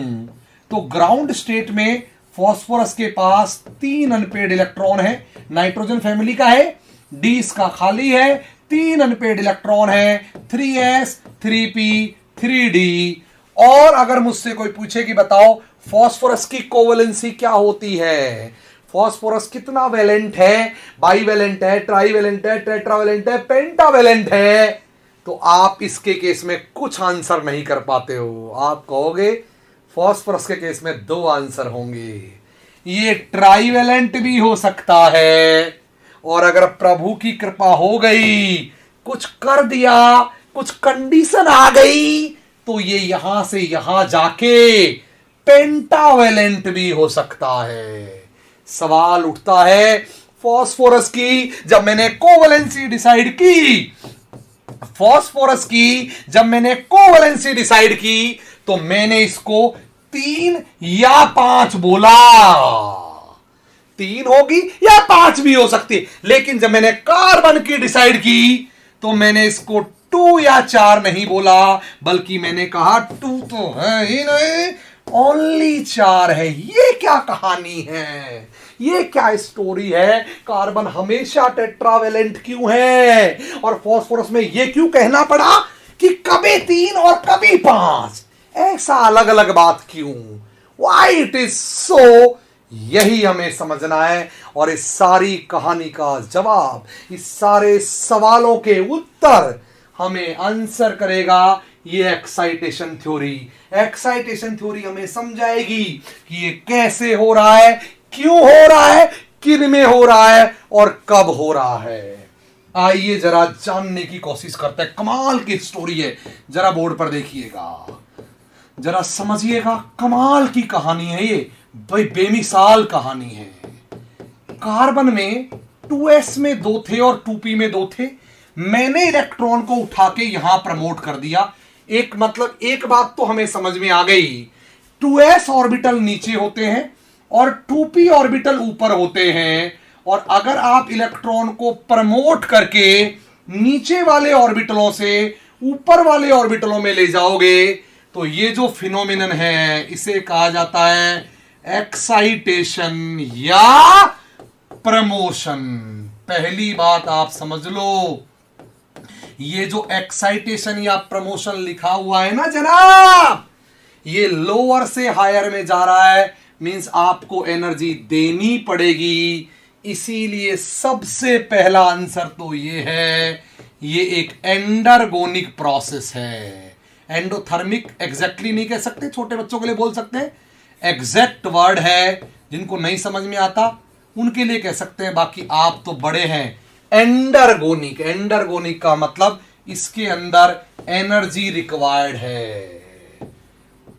तो ग्राउंड स्टेट में फास्फोरस के पास 3 अनपेड इलेक्ट्रॉन है, नाइट्रोजन फैमिली का है, डी इसका खाली है, 3 अनपेड इलेक्ट्रॉन है, 3s 3p 3d। और अगर मुझसे कोई पूछे कि बताओ फास्फोरस की कोवेलेंसी क्या होती है, फास्फोरस कितना वैलेंट है, बाईवैलेंट है, ट्राईवैलेंट है, टेट्रावैलेंट है, पेंटावैलेंट है, तो आप इसके केस में कुछ आंसर नहीं कर पाते हो। आप कहोगे फास्फोरस के केस में 2 आंसर होंगे, ये ट्राईवैलेंट भी हो सकता है और अगर प्रभु की कृपा हो गई, कुछ कर दिया, कुछ कंडीशन आ गई तो ये यहां से यहां जाके पेंटावेलेंट भी हो सकता है। सवाल उठता है फास्फोरस की जब मैंने कोवेलेंसी डिसाइड की, फास्फोरस की जब मैंने कोवेलेंसी डिसाइड की तो मैंने इसको 3 या 5 बोला, 3 होगी या 5 भी हो सकती, लेकिन जब मैंने कार्बन की डिसाइड की तो मैंने इसको 2 या 4 नहीं बोला, बल्कि मैंने कहा 2 तो है ही नहीं, ओनली 4 है। ये क्या कहानी है, ये क्या स्टोरी है? कार्बन हमेशा टेट्रावेलेंट क्यों है और फास्फोरस में ये क्यों कहना पड़ा कि कभी 3 और कभी 5? ऐसा अलग अलग बात क्यों? Why it is so? यही हमें समझना है और इस सारी कहानी का जवाब, इस सारे सवालों के उत्तर हमें आंसर करेगा ये एक्साइटेशन थ्योरी। एक्साइटेशन थ्योरी हमें समझाएगी कि ये कैसे हो रहा है, क्यों हो रहा है, किन में हो रहा है और कब हो रहा है। आइए जरा जानने की कोशिश करते हैं। कमाल की स्टोरी है, जरा बोर्ड पर देखिएगा, जरा समझिएगा। कमाल की कहानी है ये भाई, बेमिसाल कहानी है। कार्बन में 2s में 2 थे और 2p में 2 थे। मैंने इलेक्ट्रॉन को उठा के यहां प्रमोट कर दिया। एक बात तो हमें समझ में आ गई, 2s ऑर्बिटल नीचे होते हैं और 2p ऑर्बिटल ऊपर होते हैं। और अगर आप इलेक्ट्रॉन को प्रमोट करके नीचे वाले ऑर्बिटलों से ऊपर वाले ऑर्बिटलों में ले जाओगे तो ये जो फिनोमिनन है इसे कहा जाता है एक्साइटेशन या प्रमोशन। पहली बात आप समझ लो, ये जो एक्साइटेशन या प्रमोशन लिखा हुआ है ना जनाब, ये लोअर से हायर में जा रहा है, मींस आपको एनर्जी देनी पड़ेगी। इसीलिए सबसे पहला आंसर तो ये है, ये एक एंडरगोनिक प्रोसेस है। एंडोथर्मिक एग्जैक्टली नहीं कह सकते, छोटे बच्चों के लिए बोल सकते हैं, एग्जैक्ट वर्ड है, जिनको नहीं समझ में आता उनके लिए कह सकते हैं, बाकी आप तो बड़े हैं। एंडरगोनिक, एंडरगोनिक का मतलब इसके अंदर एनर्जी रिक्वायर्ड है।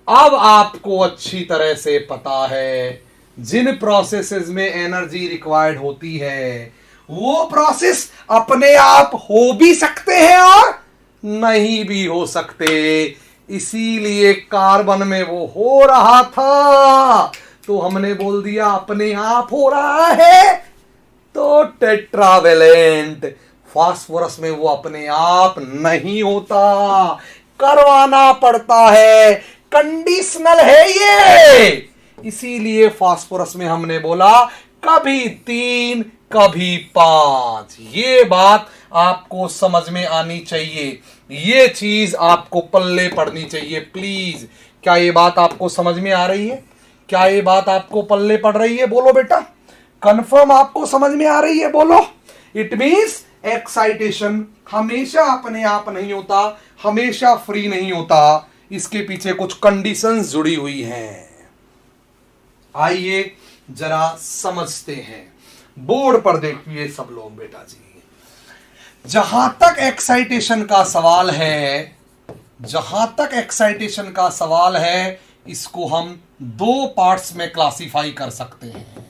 अब आपको अच्छी तरह से पता है जिन प्रोसेसेस में एनर्जी रिक्वायर्ड होती है वो प्रोसेस अपने आप हो भी सकते हैं और नहीं भी हो सकते। इसीलिए कार्बन में वो हो रहा था तो हमने बोल दिया अपने आप हो रहा है, तो टेट्रावेलेंट। फास्फोरस में वो अपने आप नहीं होता, करवाना पड़ता है, कंडीशनल है ये। इसीलिए फास्फोरस में हमने बोला कभी 3 कभी 5। ये बात आपको समझ में आनी चाहिए, ये चीज आपको पल्ले पड़नी चाहिए प्लीज। क्या ये बात आपको समझ में आ रही है? क्या ये बात आपको पल्ले पड़ रही है? बोलो बेटा, कंफर्म आपको समझ में आ रही है? बोलो। इट मींस एक्साइटेशन हमेशा अपने आप नहीं होता, हमेशा फ्री नहीं होता, इसके पीछे कुछ कंडीशंस जुड़ी हुई हैं। आइए जरा समझते हैं, बोर्ड पर देखिए सब लोग बेटा जी। जहां तक एक्साइटेशन का सवाल है, जहां तक एक्साइटेशन का सवाल है, इसको हम 2 पार्ट्स में क्लासिफाई कर सकते हैं।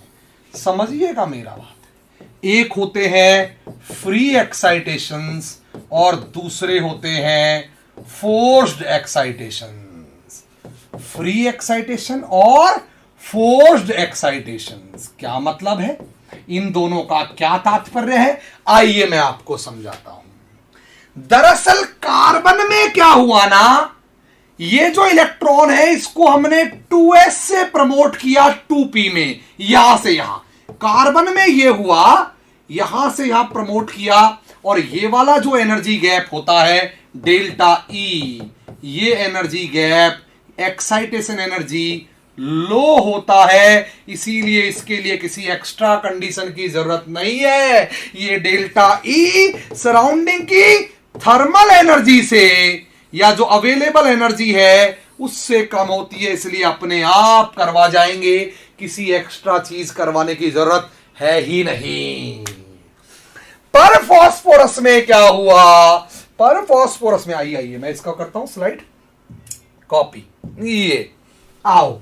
समझिएगा मेरा बात। एक होते हैं फ्री एक्साइटेशंस और दूसरे होते हैं फोर्स्ड एक्साइटेशंस। फ्री एक्साइटेशन और फोर्स्ड एक्साइटेशंस क्या मतलब है, इन दोनों का क्या तात्पर्य है, आइए मैं आपको समझाता हूं। दरअसल कार्बन में क्या हुआ ना, ये जो इलेक्ट्रॉन है इसको हमने 2s से प्रमोट किया 2p में, यहां से यहां। कार्बन में ये हुआ, यहां से यहां प्रमोट किया, और ये वाला जो एनर्जी गैप होता है डेल्टा ई, ये energy gap excitation energy low होता है। इसीलिए इसके लिए किसी एक्स्ट्रा कंडीशन की जरूरत नहीं है। ये डेल्टा ई सराउंडिंग की थर्मल एनर्जी से या जो अवेलेबल एनर्जी है उससे कम होती है, इसलिए अपने आप करवा जाएंगे, किसी एक्स्ट्रा चीज करवाने की जरूरत है ही नहीं। पर फास्फोरस में क्या हुआ, पर फास्फोरस में आइए मैं इसका करता हूं स्लाइड कॉपी, ये आओ।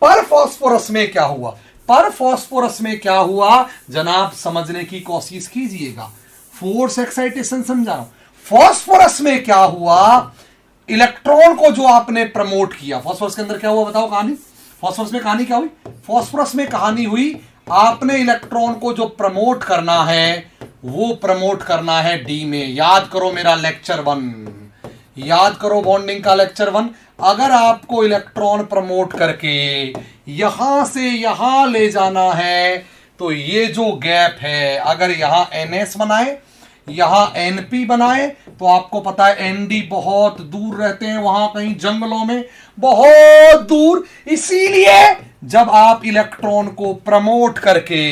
पर फास्फोरस में क्या हुआ, पर फास्फोरस में क्या हुआ जनाब, समझने की कोशिश कीजिएगा। फोर्स एक्साइटेशन समझा रहा हूं। फास्फोरस में क्या हुआ, इलेक्ट्रॉन को जो आपने प्रमोट किया, फास्फोरस के अंदर क्या हुआ बताओ कहानी। फास्फोरस में कहानी क्या हुई, फास्फोरस में कहानी हुई आपने इलेक्ट्रॉन को जो प्रमोट करना है वो प्रमोट करना है डी में। याद करो मेरा लेक्चर 1, याद करो बॉन्डिंग का लेक्चर 1। अगर आपको इलेक्ट्रॉन प्रमोट करके यहां से यहां ले जाना है तो ये जो गैप है, अगर यहां NS बनाए, यहां NP बनाए, तो आपको पता है ND बहुत दूर रहते हैं, वहां कहीं जंगलों में बहुत दूर। इसीलिए जब आप इलेक्ट्रॉन को प्रमोट करके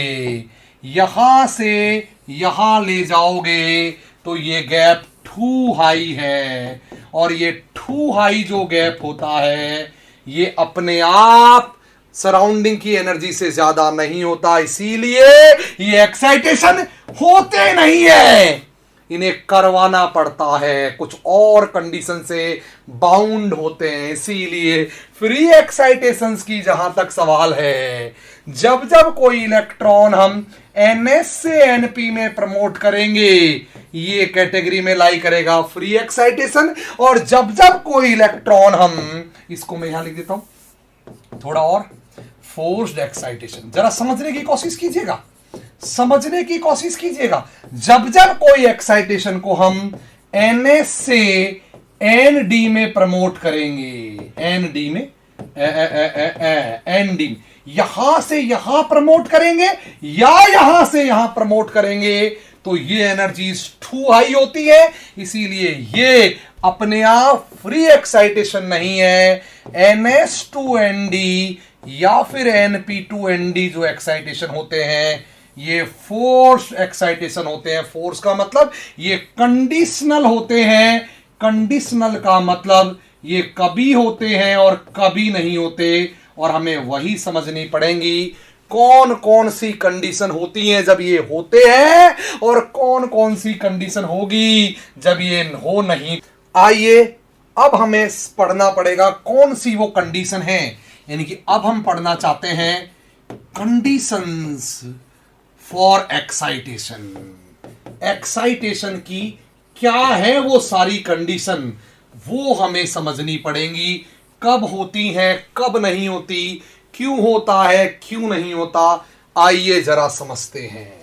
यहां से यहां ले जाओगे तो ये गैप टू हाई है, और ये टू हाई जो गैप होता है ये अपने आप सराउंडिंग की एनर्जी से ज्यादा नहीं होता, इसीलिए ये एक्साइटेशन होते नहीं है, इन्हें करवाना पड़ता है, कुछ और कंडीशन से बाउंड होते हैं। इसीलिए फ्री एक्साइटेशंस की जहां तक सवाल है, जब जब कोई इलेक्ट्रॉन हम NS से NP में प्रमोट करेंगे ये कैटेगरी में लाई करेगा फ्री एक्साइटेशन, और जब जब कोई इलेक्ट्रॉन हम, इसको मैं यहां लिख देता हूं थोड़ा और, फोर्स्ड एक्साइटेशन। जरा समझने की कोशिश कीजिएगा, समझने की कोशिश कीजिएगा। जब जब कोई एक्साइटेशन को हम NS से ND में प्रमोट करेंगे, ND में ND में, यहां से यहां प्रमोट करेंगे या यहां से यहां प्रमोट करेंगे तो ये एनर्जी टू हाई होती है, इसीलिए ये अपने आप फ्री एक्साइटेशन नहीं है। NS टू ND या फिर NP टू ND जो एक्साइटेशन होते हैं ये फोर्स एक्साइटेशन होते हैं। फोर्स का मतलब ये कंडीशनल होते हैं, कंडीशनल का मतलब ये कभी होते हैं और कभी नहीं होते, और हमें वही समझनी पड़ेंगी कौन कौन सी कंडीशन होती हैं जब ये होते हैं और कौन कौन सी कंडीशन होगी जब ये हो नहीं। आइए अब हमें पढ़ना पड़ेगा कौन सी वो कंडीशन है, यानी कि अब हम पढ़ना चाहते हैं कंडीशंस फॉर एक्साइटेशन। एक्साइटेशन की क्या है वो सारी कंडीशन, वो हमें समझनी पड़ेंगी, कब होती हैं कब नहीं होती, क्यों होता है क्यों नहीं होता। आइए जरा समझते हैं।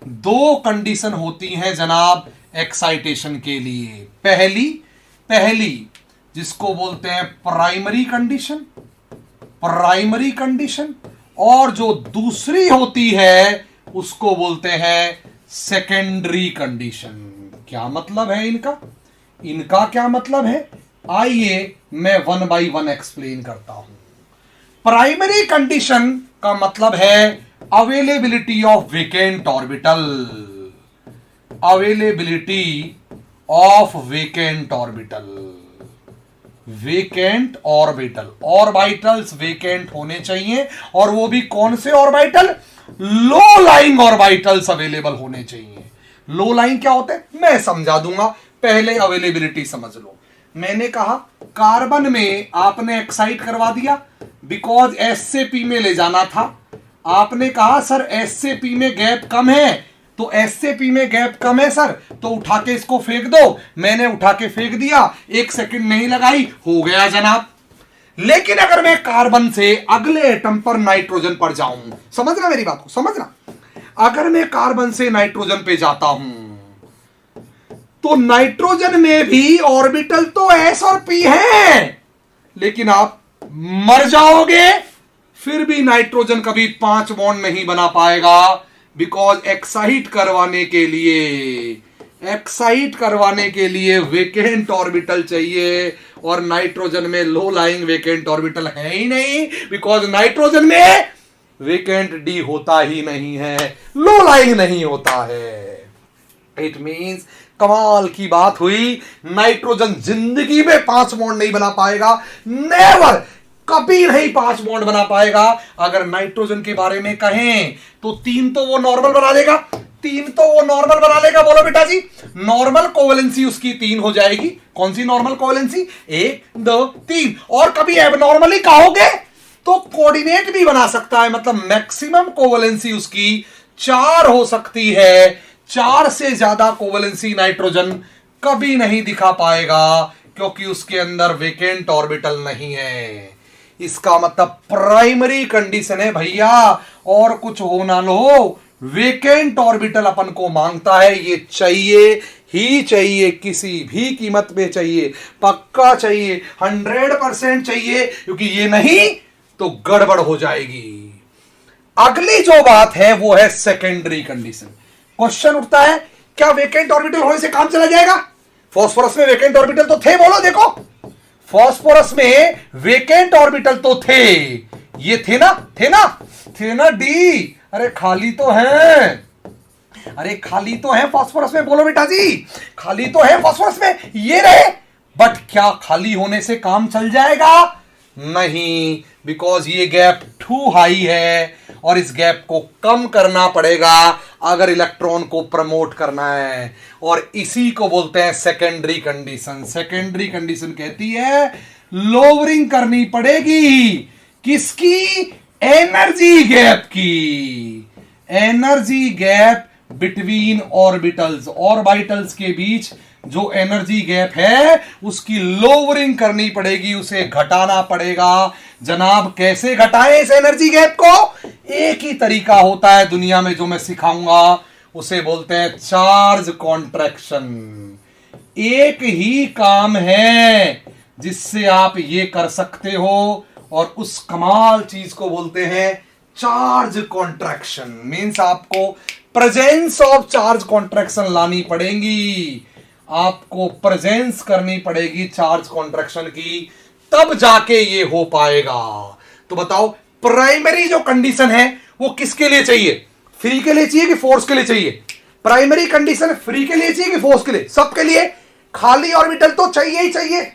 दो कंडीशन होती हैं जनाब एक्साइटेशन के लिए। पहली जिसको बोलते हैं प्राइमरी कंडीशन, प्राइमरी कंडीशन, और जो दूसरी होती है उसको बोलते हैं सेकेंडरी कंडीशन। क्या मतलब है इनका, इनका क्या मतलब है, आइए मैं 1 बाय 1 एक्सप्लेन करता हूं। प्राइमरी कंडीशन का मतलब है availability of vacant orbital, availability of vacant orbital, vacant orbital, orbitals vacant होने चाहिए, और वो भी कौन से orbital, low lying orbitals available होने चाहिए। लो लाइंग क्या होते हैं मैं समझा दूंगा, पहले अवेलेबिलिटी समझ लो। मैंने कहा कार्बन में आपने एक्साइट करवा दिया बिकॉज S से P में ले जाना था। आपने कहा सर S से P में गैप कम है, तो S से P में गैप कम है सर, तो उठा के इसको फेंक दो। मैंने उठा के फेंक दिया, 1 सेकंड नहीं लगाई, हो गया जनाब। लेकिन अगर मैं कार्बन से अगले एटम पर नाइट्रोजन पर जाऊं, समझना मेरी बात को, समझना, अगर मैं कार्बन से नाइट्रोजन पे जाता हूं तो नाइट्रोजन में भी ऑर्बिटल तो S और P है, लेकिन आप मर जाओगे, फिर भी नाइट्रोजन कभी 5 बॉन्ड नहीं बना पाएगा, बिकॉज एक्साइट करवाने के लिए वेकेंट ऑर्बिटल चाहिए, और नाइट्रोजन में लो लाइंग वेकेंट ऑर्बिटल है ही नहीं, बिकॉज नाइट्रोजन में वेकेंट D होता ही नहीं है, लो लाइंग नहीं होता है। इट मींस कमाल की बात हुई, नाइट्रोजन जिंदगी में 5 बॉन्ड नहीं बना पाएगा, नेवर, कभी नहीं 5 बॉन्ड बना पाएगा। अगर नाइट्रोजन के बारे में कहें तो 3 तो वो नॉर्मल बना लेगा, 3 तो वो नॉर्मल बना लेगा। बोलो बेटा जी, नॉर्मल कोवेलेंसी उसकी 3 हो जाएगी। कौन सी नॉर्मल कोवेलेंसी, 1 2 3। और कभी एबनॉर्मली कहोगे तो कोऑर्डिनेट भी बना सकता है, मतलब मैक्सिमम कोवेलेंसी उसकी 4 हो सकती है। 4 से ज्यादा कोवेलेंसी नाइट्रोजन कभी नहीं दिखा पाएगा, क्योंकि उसके अंदर वेकेंट ऑर्बिटल नहीं है। इसका मतलब प्राइमरी कंडीशन है भैया, और कुछ हो ना लो, वेकेंट ऑर्बिटल अपन को मांगता है, ये चाहिए ही चाहिए, किसी भी कीमत पे चाहिए, पक्का चाहिए, 100% चाहिए, क्योंकि ये नहीं तो गड़बड़ हो जाएगी। अगली जो बात है वो है सेकेंडरी कंडीशन। क्वेश्चन उठता है, क्या वेकेंट ऑर्बिटल होने से काम चला जाएगा? फास्फोरस में वेकेंट ऑर्बिटल तो थे, बोलो देखो, फास्फोरस में वेकेंट ऑर्बिटल तो थे, ये थे ना, थे ना डी, अरे खाली तो है, अरे खाली तो है फास्फोरस में, बोलो बेटा जी, खाली तो है फास्फोरस में, ये रहे। बट क्या खाली होने से काम चल जाएगा? नहीं, बिकॉज ये गैप टू हाई है और इस गैप को कम करना पड़ेगा अगर इलेक्ट्रॉन को प्रमोट करना है, और इसी को बोलते हैं सेकेंडरी कंडीशन। सेकेंडरी कंडीशन कहती है लोअरिंग करनी पड़ेगी, किसकी? एनर्जी गैप की। Energy gap between orbitals, orbitals के बीच जो एनर्जी गैप है उसकी लोअरिंग करनी पड़ेगी, उसे घटाना पड़ेगा। जनाब कैसे घटाएं इस एनर्जी गैप को? एक ही तरीका होता है दुनिया में जो मैं सिखाऊंगा, उसे बोलते हैं चार्ज कॉन्ट्रैक्शन। एक ही काम है जिससे आप ये कर सकते हो, और उस कमाल चीज को बोलते हैं चार्ज कॉन्ट्रैक्शन। मींस आपको प्रेजेंस ऑफ चार्ज कॉन्ट्रैक्शन लानी पड़ेगी, आपको प्रेजेंस करनी पड़ेगी चार्ज कॉन्ट्रैक्शन की, तब जाके ये हो पाएगा। तो बताओ प्राइमरी जो कंडीशन है वो किसके लिए चाहिए? फ्री के लिए चाहिए कि फोर्स के लिए चाहिए? प्राइमरी कंडीशन फ्री के लिए चाहिए कि फोर्स के लिए? सबके लिए। खाली ऑर्बिटल तो चाहिए ही चाहिए।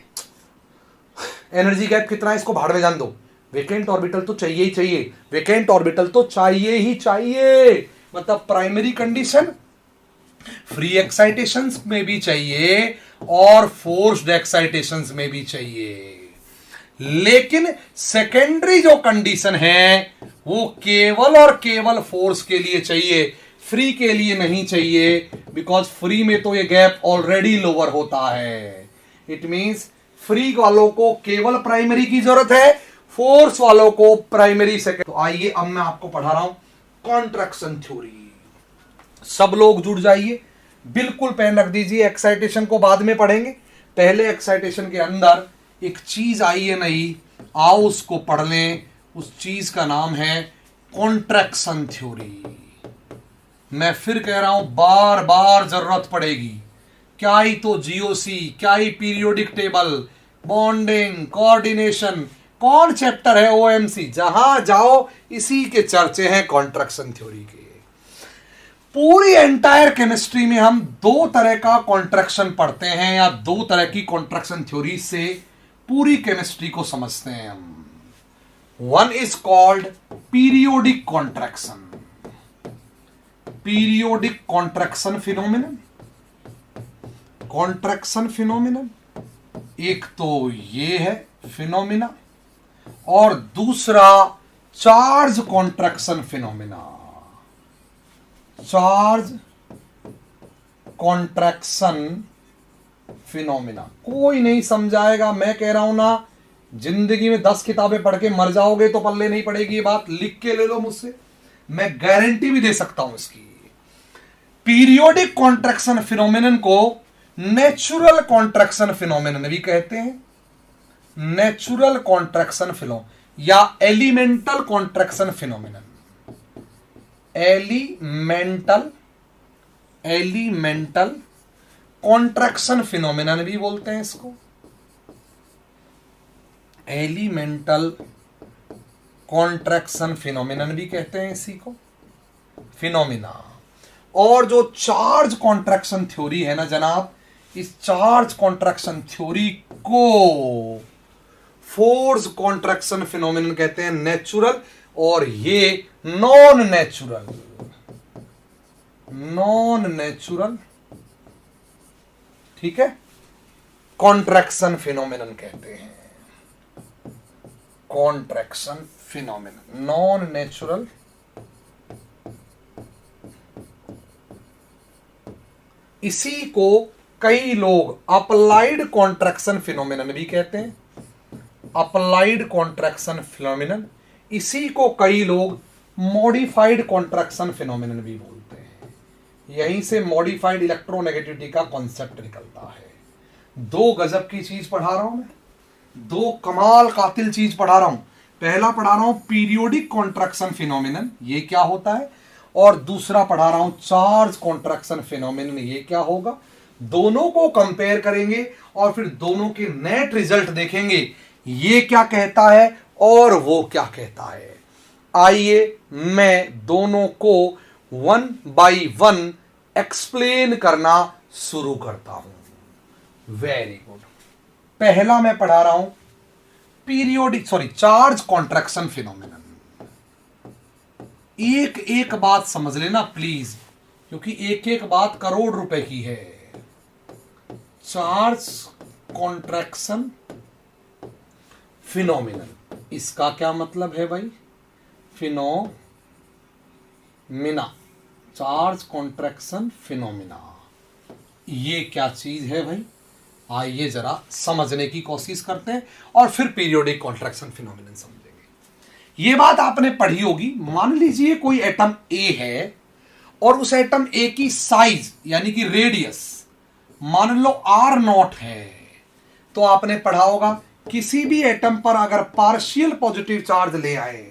एनर्जी गैप कितना है इसको भाड़ में जान दो, वेकेंट ऑर्बिटल तो चाहिए ही चाहिए, वेकेंट ऑर्बिटल तो चाहिए ही चाहिए। मतलब प्राइमरी कंडीशन फ्री एक्साइटेशंस में भी चाहिए और फोर्स्ड एक्साइटेशंस में भी चाहिए, लेकिन सेकेंडरी जो कंडीशन है वो केवल और केवल फोर्स के लिए चाहिए, फ्री के लिए नहीं चाहिए। बिकॉज फ्री में तो ये गैप ऑलरेडी लोअर होता है। इट मींस फ्री वालों को केवल प्राइमरी की जरूरत है, फोर्स वालों को प्राइमरी सेकेंड। तो आइए अब मैं आपको पढ़ा रहा हूं कॉन्ट्रैक्शन थ्योरी। सब लोग जुड़ जाइए, बिल्कुल पेन रख दीजिए, एक्साइटेशन को बाद में पढ़ेंगे, पहले एक्साइटेशन के अंदर एक चीज आई है नई, आओ उसको पढ़ लें। उस चीज का नाम है कॉन्ट्रैक्शन थ्योरी। मैं फिर कह रहा हूं, बार बार जरूरत पड़ेगी। क्या ही तो जीओसी, क्या ही पीरियोडिक टेबल, बॉन्डिंग, कोऑर्डिनेशन, कौन चैप्टर है ओएमसी, जहां जाओ इसी के चर्चे हैं कॉन्ट्रैक्शन थ्योरी के। पूरी एंटायर केमिस्ट्री में हम दो तरह का कॉन्ट्रैक्शन पढ़ते हैं, या दो तरह की कॉन्ट्रैक्शन थ्योरी से पूरी केमिस्ट्री को समझते हैं हम। One is called periodic contraction, periodic contraction phenomenon, contraction phenomenon. एक तो ये है फिनोमिना, और दूसरा charge contraction phenomena. Charge contraction phenomena कोई नहीं समझाएगा, मैं कह रहा हूं ना, जिंदगी में 10 किताबें पढ़ के मर जाओगे तो पल्ले नहीं पड़ेगी ये बात, लिख के ले लो मुझसे, मैं गारंटी भी दे सकता हूं इसकी। पीरियोडिक कॉन्ट्रैक्शन फिनोमिनन को नेचुरल कॉन्ट्रैक्शन फिनोमिनन भी कहते हैं, नेचुरल कॉन्ट्रैक्शन फिनो या elemental contraction phenomenon, elemental contraction phenomenon भी बोलते हैं इसको, एलिमेंटल कॉन्ट्रैक्शन फिनोमिनन भी कहते हैं इसी को, फिनोमिना। और जो चार्ज कॉन्ट्रैक्शन थ्योरी है ना जनाब, इस चार्ज कॉन्ट्रैक्शन थ्योरी को फोर्स कॉन्ट्रैक्शन फिनोमिनन कहते हैं, नेचुरल, और ये नॉन नेचुरल, ठीक है, कॉन्ट्रैक्शन फिनोमिनन कहते हैं, कॉन्ट्रैक्शन फिनोमिनन, नॉन नेचुरल, इसी को कई लोग अप्लाइड कॉन्ट्रैक्शन फिनोमिनन भी कहते हैं, अप्लाइड कॉन्ट्रैक्शन फिनोमिनन, इसी को कई लोग मॉडिफाइड कॉन्ट्रैक्शन फिनोमिनन भी बोलते हैं। यहीं से मॉडिफाइड इलेक्ट्रोनेगेटिविटी का कॉन्सेप्ट निकलता है। दो गजब की चीज पढ़ा रहा हूं मैं, दो कमाल कातिल चीज पढ़ा रहा हूं। पहला पढ़ा रहा हूं पीरियोडिक कॉन्ट्रैक्शन फिनोमिनन, ये क्या होता है, और दूसरा पढ़ा रहा हूं चार्ज कॉन्ट्रैक्शन फिनोमिनन, ये क्या होगा। दोनों को कंपेयर करेंगे और फिर दोनों के नेट रिजल्ट देखेंगे, ये क्या कहता है और वो क्या कहता है। आइए मैं दोनों को 1 बाय 1 एक्सप्लेन करना शुरू करता हूं। Very good. पहला मैं पढ़ा रहा हूं चार्ज कॉन्ट्रैक्शन फिनोमिनन। एक एक बात समझ लेना प्लीज, क्योंकि एक एक बात करोड़ रुपए की है। चार्ज कॉन्ट्रैक्शन फिनोमिनन, इसका क्या मतलब है भाई, फिनोमिना, चार्ज कॉन्ट्रैक्शन फिनोमिना, ये क्या चीज है भाई। आइए जरा समझने की कोशिश करते हैं और फिर पीरियोडिक कॉन्ट्रैक्शन फिनोमिनन समझेंगे। ये बात आपने पढ़ी होगी। मान लीजिए कोई एटम ए है और उस एटम ए की साइज यानी कि रेडियस मान लो r0 है, तो आपने पढ़ा होगा किसी भी एटम पर अगर पार्शियल पॉजिटिव चार्ज ले आए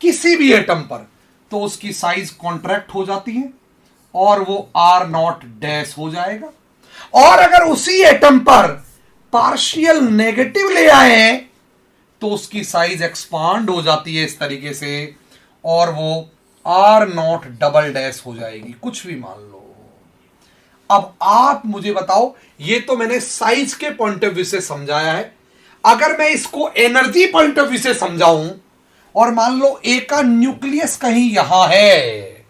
किसी भी एटम पर, तो उसकी साइज कॉन्ट्रैक्ट हो जाती है और वो r0 डैश हो जाएगा। और अगर उसी एटम पर पार्शियल नेगेटिव ले आए तो उसकी साइज एक्सपांड हो जाती है इस तरीके से और वो r0 डबल डैश हो जाएगी, कुछ भी मान लो। अब आप मुझे बताओ, ये तो मैंने साइज के पॉइंट ऑफ व्यू से समझाया है। अगर मैं इसको एनर्जी पॉइंट ऑफ व्यू से समझाऊं और मान लो ए का न्यूक्लियस कहीं यहां है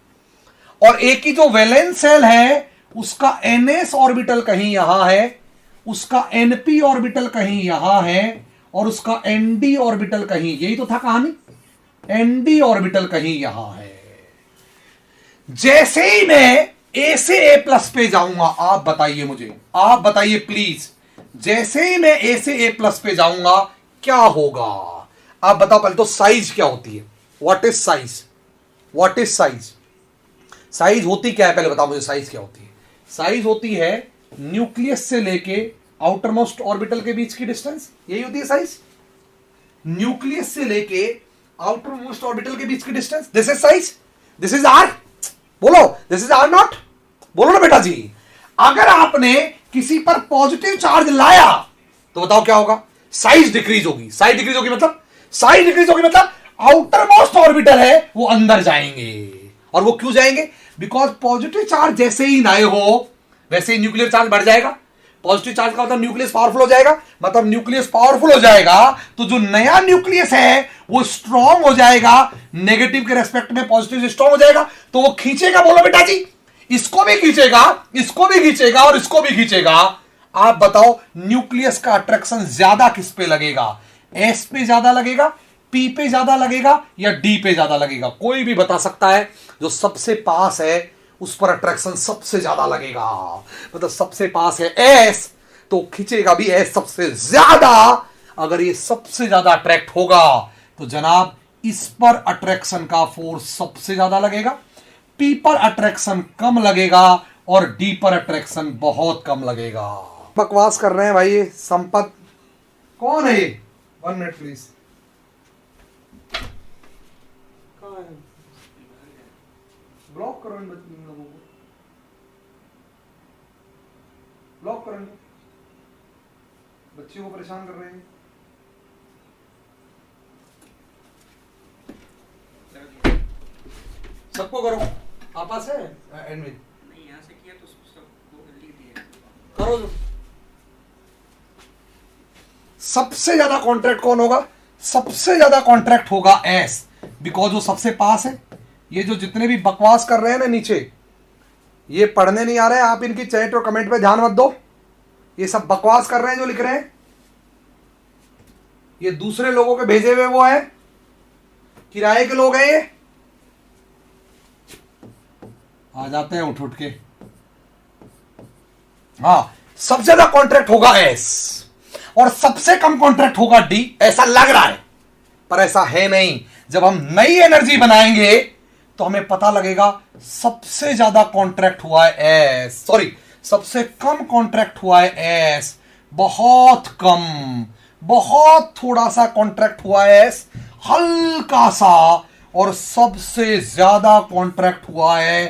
और ए की जो वैलेंस सेल है उसका ns ऑर्बिटल कहीं यहां है, उसका np ऑर्बिटल कहीं यहां है और उसका nd ऑर्बिटल कहीं, यही तो था कहानी, nd ऑर्बिटल कहीं यहां है। जैसे ही मैं ए से ए प्लस पे जाऊंगा, आप बताइए मुझे, आप बताइए प्लीज, जैसे ही मैं ए से ए प्लस पे जाऊंगा क्या होगा। आप बताओ पहले तो साइज क्या होती है, what is size, what is size, size होती क्या है पहले बताओ मुझे, साइज क्या होती है। साइज होती है न्यूक्लियस से लेके आउटर मोस्ट ऑर्बिटल के बीच की डिस्टेंस, यही होती है साइज। न्यूक्लियस से लेके आउटर मोस्ट ऑर्बिटल के बीच की distance, this is size, this is R, बोलो दिस इज आर नॉट, बोलो ना बेटा जी। अगर आपने किसी पर पॉजिटिव चार्ज लाया तो बताओ क्या होगा, साइज डिक्रीज होगी। साइज डिक्रीज होगी मतलब, साइज डिक्रीज होगी मतलब आउटर मोस्ट ऑर्बिटल है वो अंदर जाएंगे। और वो क्यों जाएंगे, बिकॉज पॉजिटिव चार्ज जैसे ही नए हो वैसे ही न्यूक्लियर चार्ज बढ़ जाएगा। पॉजिटिव चार्ज का मतलब न्यूक्लियस पावरफुल हो जाएगा, मतलब न्यूक्लियस पावरफुल हो जाएगा तो जो नया न्यूक्लियस है वो स्ट्रॉन्ग हो जाएगा, नेगेटिव के रेस्पेक्ट में पॉजिटिव से स्ट्रॉन्ग हो जाएगा, तो वो खींचेगा, बोलो बेटा जी, इसको भी खींचेगा, इसको भी खींचेगा और इसको भी खींचेगा। आप बताओ न्यूक्लियस का अट्रैक्शन ज्यादा किस पे लगेगा, एस पे ज्यादा लगेगा, पी पे ज्यादा लगेगा या डी पे ज्यादा लगेगा। कोई भी बता सकता है, जो सबसे पास है उस पर अट्रैक्शन सबसे ज्यादा लगेगा, मतलब सबसे पास है एस तो खींचेगा भी एस सबसे ज्यादा। अगर ये सबसे ज्यादा अट्रैक्ट होगा तो जनाब इस पर अट्रैक्शन का फोर्स सबसे ज्यादा लगेगा, पी पर अट्रैक्शन कम लगेगा और डी पर अट्रैक्शन बहुत कम लगेगा। बकवास कर रहे हैं भाई ये संपत, कौन है ये, 1 मिनट प्लीज। ब्लॉक करो इन लोगों को, ब्लॉक करो, बच्चियों को परेशान कर रहे हैं। सबको करो, आपस है एडमिन नहीं, यहां से किया तो सबको लिख दिया, करो जो। सबसे ज्यादा कॉन्ट्रैक्ट कौन होगा, सबसे ज्यादा कॉन्ट्रैक्ट होगा एस, बिकॉज वो सबसे पास है। ये जो जितने भी बकवास कर रहे हैं ना नीचे, ये पढ़ने नहीं आ रहे हैं, आप इनकी चैट और कमेंट पे ध्यान मत दो। ये सब बकवास कर रहे हैं जो लिख रहे हैं, ये दूसरे लोगों के भेजे हुए वो है, किराए के लोग हैं ये। आ जाते हैं उठ उठ के। हाँ, सबसे ज्यादा कॉन्ट्रैक्ट होगा एस और सबसे कम कॉन्ट्रैक्ट होगा डी। ऐसा लग रहा है पर ऐसा है नहीं। जब हम नई एनर्जी बनाएंगे तो तो हमें पता लगेगा सबसे ज्यादा कॉन्ट्रैक्ट हुआ है एस, सॉरी सबसे कम कॉन्ट्रैक्ट हुआ है एस, बहुत कम, बहुत थोड़ा सा कॉन्ट्रैक्ट हुआ है एस, हल्का सा, और सबसे ज्यादा कॉन्ट्रैक्ट हुआ है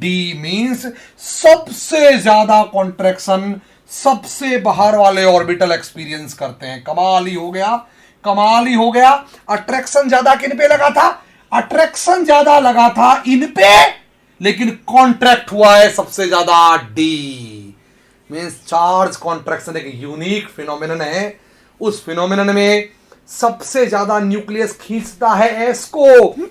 डी। मींस सबसे ज्यादा कॉन्ट्रैक्शन सबसे बाहर वाले ऑर्बिटल एक्सपीरियंस करते हैं। कमाल ही हो गया, कमाल ही हो गया। अट्रैक्शन ज्यादा किन पे लगा था? अट्रैक्शन ज्यादा लगा था इन पे, लेकिन कॉन्ट्रैक्ट हुआ है सबसे ज्यादा डी। मींस चार्ज कॉन्ट्रैक्शन एक यूनिक फिनोमिनन है। उस फिनोमिनन में सबसे ज्यादा न्यूक्लियस खींचता है एस को।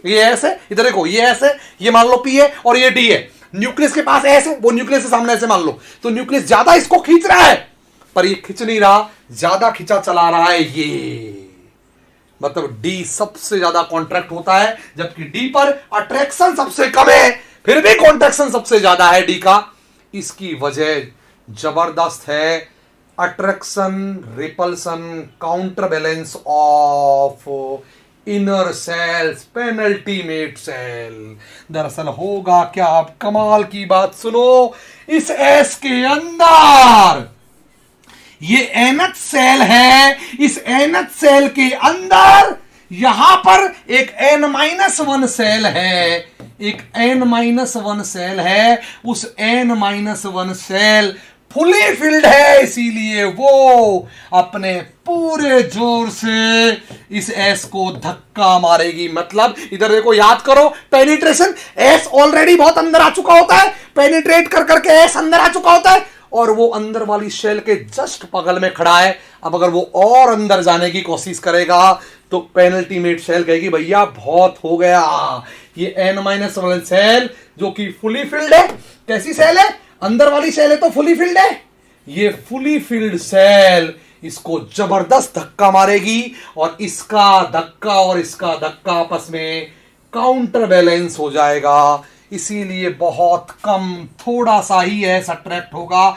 ये एस है, इधर देखो, ये एस है, ये मान लो पी है, और ये डी है। न्यूक्लियस के पास एस है, वो न्यूक्लियस के सामने ऐसे मान लो, तो न्यूक्लियस ज्यादा इसको खींच रहा है, पर ये खींच नहीं रहा, ज्यादा खींचा चला रहा है ये। मतलब डी सबसे ज्यादा कॉन्ट्रैक्ट होता है, जबकि डी पर अट्रैक्शन सबसे कम है, फिर भी कॉन्ट्रैक्शन सबसे ज्यादा है डी का। इसकी वजह जबरदस्त है, attraction repulsion counter balance of inner shells penultimate shell. दरअसल होगा क्या, आप कमाल की बात सुनो, इस एस के अंदर ये एनएच सेल है, इस एनएच सेल के अंदर यहां पर एक n-1 सेल है, एक n-1 सेल है। उस n-1 सेल फुली फिल्ड है, इसीलिए वो अपने पूरे जोर से इस एस को धक्का मारेगी। मतलब इधर देखो, याद करो पेनिट्रेशन, एस ऑलरेडी बहुत अंदर आ चुका होता है, पेनिट्रेट कर करके एस अंदर आ चुका होता है, और वो अंदर वाली शेल के जस्ट बगल में खड़ा है। अब अगर वो और अंदर जाने की कोशिश करेगा तो पेनल्टीमेट सेल कहेगी भैया बहुत हो गया। ये n-1 सेल जो कि फुली फिल्ड है, कैसी सेल है? अंदर वाली सेल है तो फुली फिल्ड है। ये फुली फिल्ड सेल इसको जबरदस्त धक्का मारेगी, और इसका धक्का और इसका धक्का आपस में काउंटर बैलेंस हो जाएगा। इसीलिए बहुत कम, थोड़ा सा ही एस अट्रैक्ट होगा,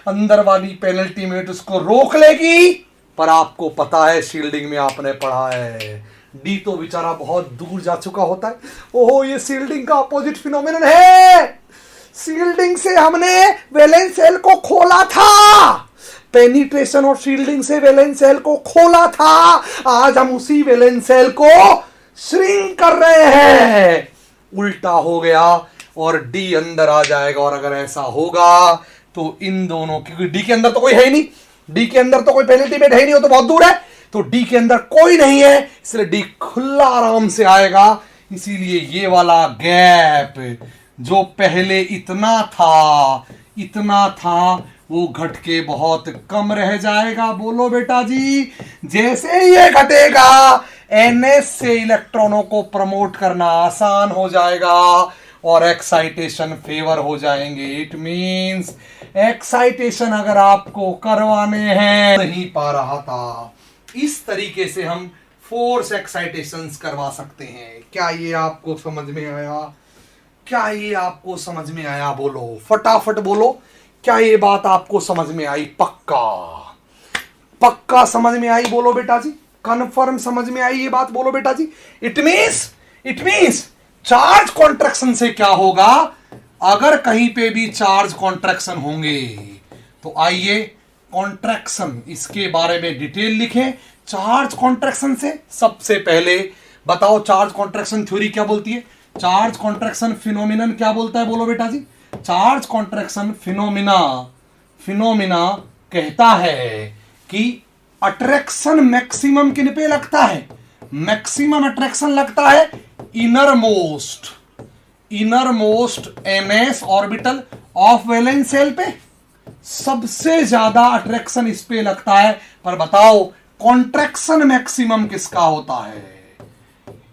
अंदर वाली पेनल्टीमेट उसको रोक लेगी। पर आपको पता है, शील्डिंग में आपने पढ़ा है, डी तो बेचारा बहुत दूर जा चुका होता है। ओहो, ये शील्डिंग का अपोजिट फिनोमिनन है। शील्डिंग से हमने वैलेंस सेल को खोला था, पेनिट्रेशन और शील्डिंग से वैलेंस सेल को खोला था। आज हम उसी वैलेंस सेल को श्रिंक कर रहे हैं। उल्टा हो गया और डी अंदर आ जाएगा। और अगर ऐसा होगा तो इन दोनों, क्योंकि डी के अंदर तो कोई है ही नहीं, डी के अंदर तो कोई पेनल्टीमेट है ही नहीं, वो तो बहुत दूर है, तो डी के अंदर कोई नहीं है, इसलिए डी खुला आराम से आएगा। इसीलिए ये वाला गैप जो पहले इतना था वो घट के बहुत कम रह जाएगा। बोलो बेटा जी, जैसे ही ये घटेगा एनएस से इलेक्ट्रॉनों को प्रमोट करना आसान हो जाएगा और एक्साइटेशन फेवर हो जाएंगे। इट मींस एक्साइटेशन अगर आपको करवाने हैं, नहीं पा रहा था, इस तरीके से हम फोर्स एक्साइटेशंस करवा सकते हैं। क्या ये आपको समझ में आया? क्या ये आपको समझ में आया? बोलो, फटाफट बोलो, क्या ये बात आपको समझ में आई? पक्का पक्का समझ में आई? बोलो बेटा जी, कन्फर्म समझ में आई ये बात? बोलो बेटा जी। इट मींस चार्ज कॉन्ट्रैक्शन से क्या होगा? अगर कहीं पे भी चार्ज कॉन्ट्रैक्शन होंगे तो आइए कॉन्ट्रैक्शन, इसके बारे में डिटेल लिखें। चार्ज कॉन्ट्रैक्शन से सबसे पहले बताओ, चार्ज कॉन्ट्रैक्शन थ्योरी क्या बोलती है? चार्ज कॉन्ट्रैक्शन फिनोमिनन क्या बोलता है? बोलो बेटा जी। चार्ज कॉन्ट्रैक्शन फिनोमिना कहता है कि अट्रैक्शन मैक्सिमम किन पे लगता है? मैक्सिमम अट्रैक्शन लगता है inner most NS orbital of valence cell पे। सबसे ज्यादा अट्रैक्शन इस पे लगता है। पर बताओ कॉन्ट्रैक्शन मैक्सिमम किसका होता है?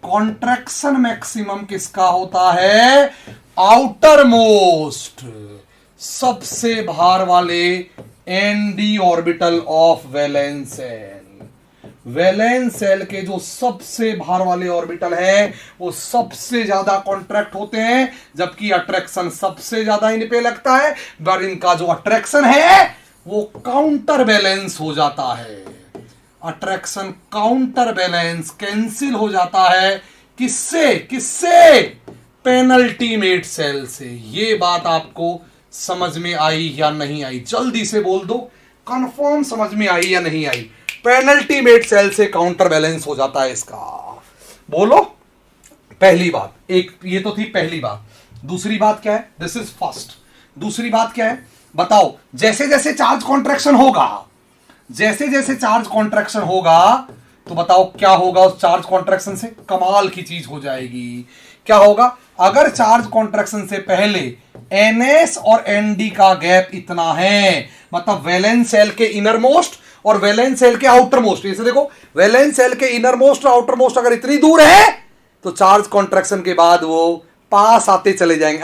कॉन्ट्रैक्शन मैक्सिमम किसका होता है? आउटर मोस्ट, सबसे बाहर वाले ND orbital of valence shell. Valence shell के जो सबसे बाहर वाले ऑर्बिटल है वो सबसे ज्यादा कॉन्ट्रैक्ट होते हैं, जबकि अट्रैक्शन सबसे ज्यादा इन पे लगता है। पर इनका जो अट्रैक्शन है वो काउंटर बैलेंस हो जाता है। अट्रैक्शन काउंटर बैलेंस कैंसिल हो जाता है। किससे? पेनल्टीमेट सेल से। ये बात आपको समझ में आई या नहीं आई? जल्दी से बोल दो, कंफर्म समझ में आई या नहीं आई? पेनल्टीमेट सेल से काउंटर बैलेंस हो जाता है इसका। बोलो। पहली बात, एक ये तो थी पहली बात। दूसरी बात क्या है? This is first. दूसरी बात क्या है बताओ? जैसे जैसे चार्ज कॉन्ट्रैक्शन होगा, जैसे जैसे चार्ज कॉन्ट्रैक्शन होगा, तो बताओ क्या होगा उस चार्ज कॉन्ट्रैक्शन से? कमाल की चीज हो जाएगी। क्या होगा? अगर चार्ज कॉन्ट्रैक्शन से पहले एनएस और एनडी का गैप इतना है, मतलब वैलेंस सेल के इनर मोस्ट और वैलेंस सेल के आउटर मोस्ट, इसे देखो, वैलेंस सेल के इनर मोस्ट और आउटर मोस्ट अगर इतनी दूर है तो चार्ज कॉन्ट्रैक्शन के बाद वो पास आते चले जाएंगे।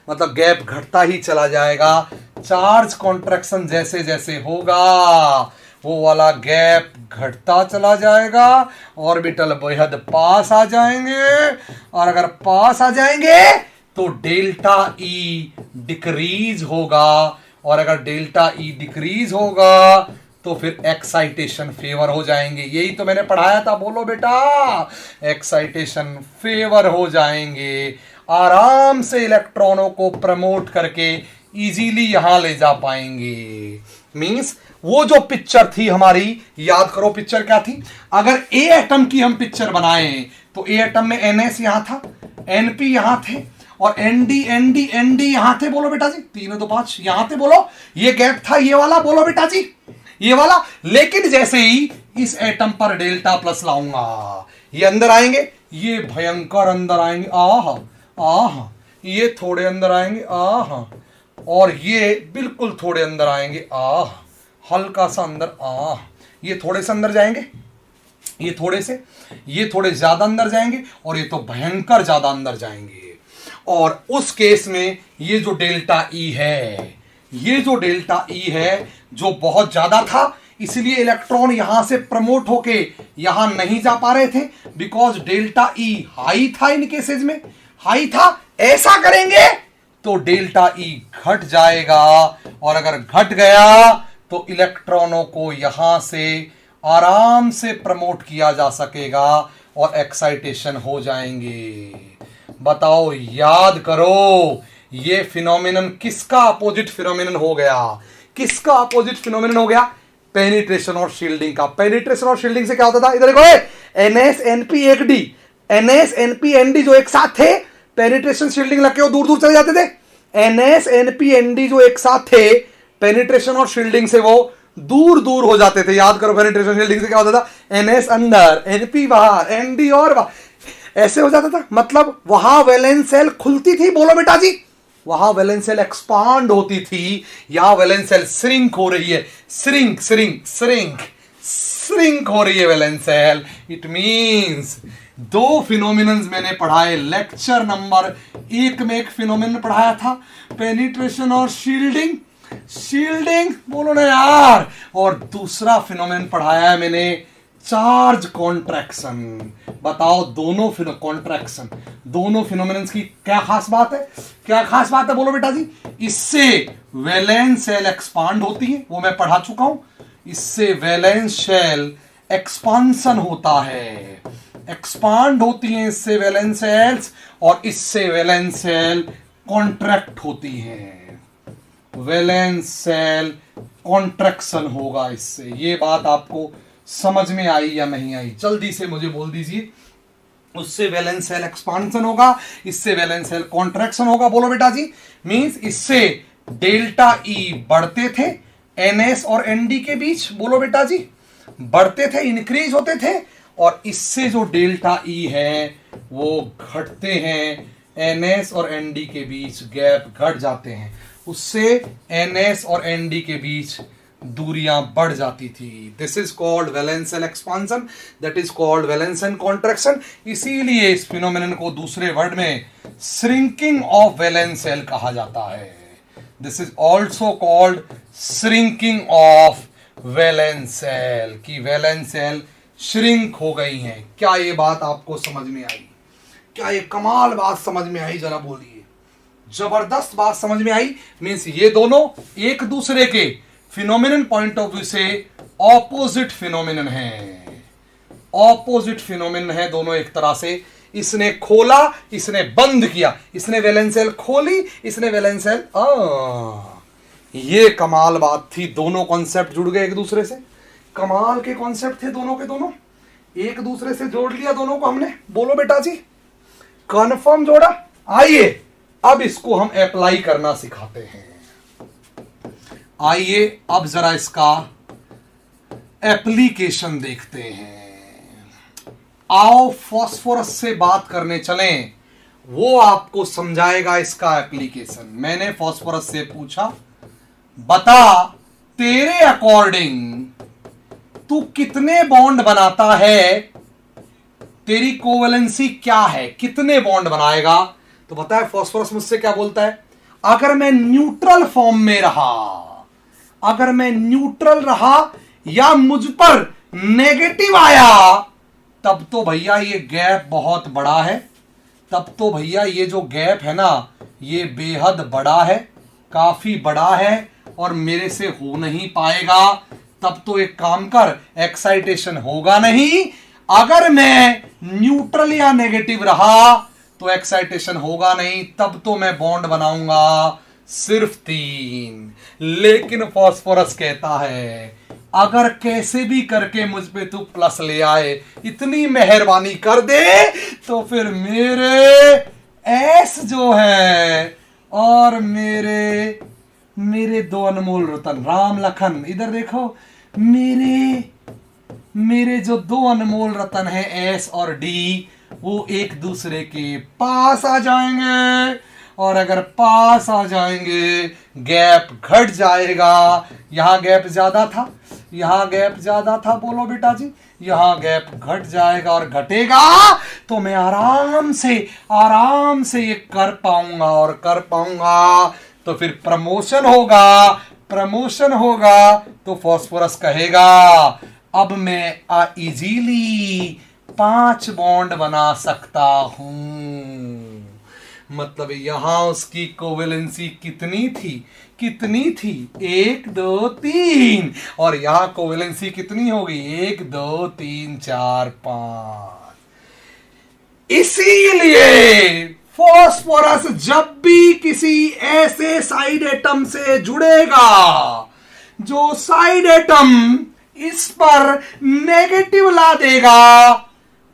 मतलब गैप घटता ही चला जाएगा। चार्ज कॉन्ट्रैक्शन जैसे जैसे होगा वो वाला गैप घटता चला जाएगा, ऑर्बिटल बेहद पास आ जाएंगे, और अगर पास आ जाएंगे तो डेल्टा ई डिक्रीज होगा, और अगर डेल्टा ई डिक्रीज होगा तो फिर एक्साइटेशन फेवर हो जाएंगे। यही तो मैंने पढ़ाया था, बोलो बेटा। एक्साइटेशन फेवर हो जाएंगे, आराम से इलेक्ट्रॉनों को प्रमोट करके इजीली यहां ले जा पाएंगे। मींस वो जो पिक्चर थी हमारी, याद करो पिक्चर क्या थी? अगर ए एटम की हम पिक्चर बनाएं तो ए एटम में एनएस यहां था, एनपी यहां थे, और एनडी एनडी एनडी यहां थे। बोलो बेटा जी, 3 2 5 यहां थे। बोलो, ये गैप था ये वाला। बोलो बेटा जी, ये वाला। लेकिन जैसे ही इस एटम पर डेल्टा प्लस लाऊंगा, ये अंदर आएंगे, ये भयंकर अंदर आएंगे, आह, ये थोड़े अंदर आएंगे, आह, और ये बिल्कुल थोड़े अंदर आएंगे, आह, हल्का सा अंदर, आह, ये थोड़े से अंदर जाएंगे, ये थोड़े से, ये थोड़े ज्यादा अंदर जाएंगे, और ये तो भयंकर ज्यादा अंदर जाएंगे। और उस केस में ये जो डेल्टा ई है, ये जो डेल्टा ई है, जो बहुत ज्यादा था, इसलिए इलेक्ट्रॉन यहां से प्रमोट होके यहां नहीं जा पा रहे थे, बिकॉज डेल्टा ई हाई था। इन केसेस में हाई था। ऐसा करेंगे तो डेल्टा ई घट जाएगा, और अगर घट गया तो इलेक्ट्रॉनों को यहां से आराम से प्रमोट किया जा सकेगा और एक्साइटेशन हो जाएंगे। बताओ, याद करो, ये फिनोमिनन किसका अपोजिट फिनोमिनन हो गया? किसका अपोजिट फिनोमिनन हो गया? पेनिट्रेशन और शील्डिंग का। पेनिट्रेशन और शील्डिंग से क्या होता था? इधर देखो, एनएस एनपी एक डी, एनएस एनपी एनडी जो एक साथ थे, पेनिट्रेशन शील्डिंग लग के वो दूर दूर चले जाते थे। एनएस एनपी एनडी जो एक साथ थे, पेनिट्रेशन और शील्डिंग से वो दूर दूर हो जाते थे। याद करो, पेनिट्रेशन शील्डिंग से क्या होता था? एनएस अंदर, एनपी बाहर, एनडी और बाहर, ऐसे हो जाता था। मतलब वहां वैलेंस सेल खुलती थी। बोलो बेटा जी, वहां वैलेंस सेल एक्सपांड होती थी, यहां वैलेंस सेल श्रिंक हो रही है। श्रिंक श्रिंक श्रिंक श्रिंक हो रही है वैलेंस सेल। इट मींस दो फिनोमिनन्स मैंने पढ़ाए। लेक्चर नंबर 1 में एक फिनोमिनन पढ़ाया था, पेनिट्रेशन और शील्डिंग। शील्डिंग बोलो ना यार। और दूसरा फिनोमिनन पढ़ाया है मैंने, चार्ज कॉन्ट्रैक्शन। बताओ, दोनों कॉन्ट्रैक्शन, दोनों फिनोमिनन्स की क्या खास बात है? क्या खास बात है? बोलो बेटा जी। इससे वैलेंस सेल एक्सपांड होती है, वो मैं पढ़ा चुका हूं। इससे वैलेंस सेल एक्सपांशन होता है, एक्सपांड होती है इससे वैलेंस सेल्स, और इससे वैलेंस सेल कॉन्ट्रैक्ट होती है। वैलेंस सेल कॉन्ट्रैक्शन होगा इससे। ये बात आपको समझ में आई या नहीं आई? जल्दी से मुझे बोल दीजिए। उससे वैलेंस सेल एक्सपांशन होगा, इससे वैलेंस सेल कॉन्ट्रैक्शन होगा। बोलो बेटा जी। मींस इससे डेल्टा ई बढ़ते थे एनएस और एनडी के बीच। बोलो बेटा जी, बढ़ते थे, इंक्रीज होते थे, और इससे जो डेल्टा ई है वो घटते हैं, एनएस और एनडी के बीच गैप घट जाते हैं। उससे एनएस और एनडी के बीच दूरियां बढ़ जाती थी। This is called valence shell expansion, that is called valence shell contraction. इसीलिए इस फिनोमेनन को दूसरे वर्ड में श्रिंकिंग ऑफ वैलेंस सेल कहा जाता है। This is also called shrinking of valence cell, कि वैलेंस सेल श्रिंक हो गई हैं। क्या ये बात आपको समझ में आई? क्या ये कमाल बात समझ में आई? जरा बोलिए। जबरदस्त बात समझ में आई। मींस ये दोनों एक दूसरे के फिनोमिनन पॉइंट ऑफ व्यू से ऑपोजिट फिनोमिनन है। ऑपोजिट फिनोमिनन है दोनों, एक तरह से इसने खोला, इसने बंद किया, इसने वैलेंस शेल खोली, इसने वैलेंस शेल, ये कमाल बात थी। दोनों कॉन्सेप्ट जुड़ गए एक दूसरे से, कमाल के कॉन्सेप्ट थे दोनों के दोनों, एक दूसरे से जोड़ लिया दोनों को हमने। बोलो बेटा जी, कन्फर्म जोड़ा। आइए अब इसको हम अप्लाई करना सिखाते हैं। आइए अब जरा इसका एप्लीकेशन देखते हैं। आओ फास्फोरस से बात करने चलें, वो आपको समझाएगा इसका एप्लीकेशन। मैंने फास्फोरस से पूछा, बता तेरे अकॉर्डिंग तू कितने बॉन्ड बनाता है, तेरी कोवेलेंसी क्या है, कितने बॉन्ड बनाएगा? तो पता है फास्फोरस मुझसे क्या बोलता है, अगर मैं न्यूट्रल फॉर्म में रहा, अगर मैं न्यूट्रल रहा या मुझ पर नेगेटिव आया, तब तो भैया ये गैप बहुत बड़ा है, तब तो भैया ये जो गैप है ना ये बेहद बड़ा है, काफी बड़ा है और मेरे से हो नहीं पाएगा। तब तो एक काम कर, एक्साइटेशन होगा नहीं। अगर मैं न्यूट्रल या नेगेटिव रहा तो एक्साइटेशन होगा नहीं, तब तो मैं बॉन्ड बनाऊंगा सिर्फ 3। लेकिन फास्फोरस कहता है अगर कैसे भी करके मुझ पे तू प्लस ले आए, इतनी मेहरबानी कर दे, तो फिर मेरे एस जो है और मेरे 2 अनमोल रतन राम लखन, इधर देखो, मेरे जो 2 अनमोल रतन है एस और डी, वो एक दूसरे के पास आ जाएंगे। और अगर पास आ जाएंगे गैप घट जाएगा। यहां गैप ज्यादा था, यहां गैप ज्यादा था, बोलो बेटा जी, यहां गैप घट जाएगा और घटेगा तो मैं आराम से ये कर पाऊंगा और कर पाऊंगा तो फिर प्रमोशन होगा तो फास्फोरस कहेगा अब मैं इजीली 5 बॉन्ड बना सकता हूं। मतलब यहां उसकी कोवेलेंसी कितनी थी 1 2 3, और यहां कोवेलेंसी कितनी होगी 1 2 3 4 5। इसीलिए फास्फोरस जब भी किसी ऐसे साइड एटम से जुड़ेगा जो साइड एटम इस पर नेगेटिव ला देगा,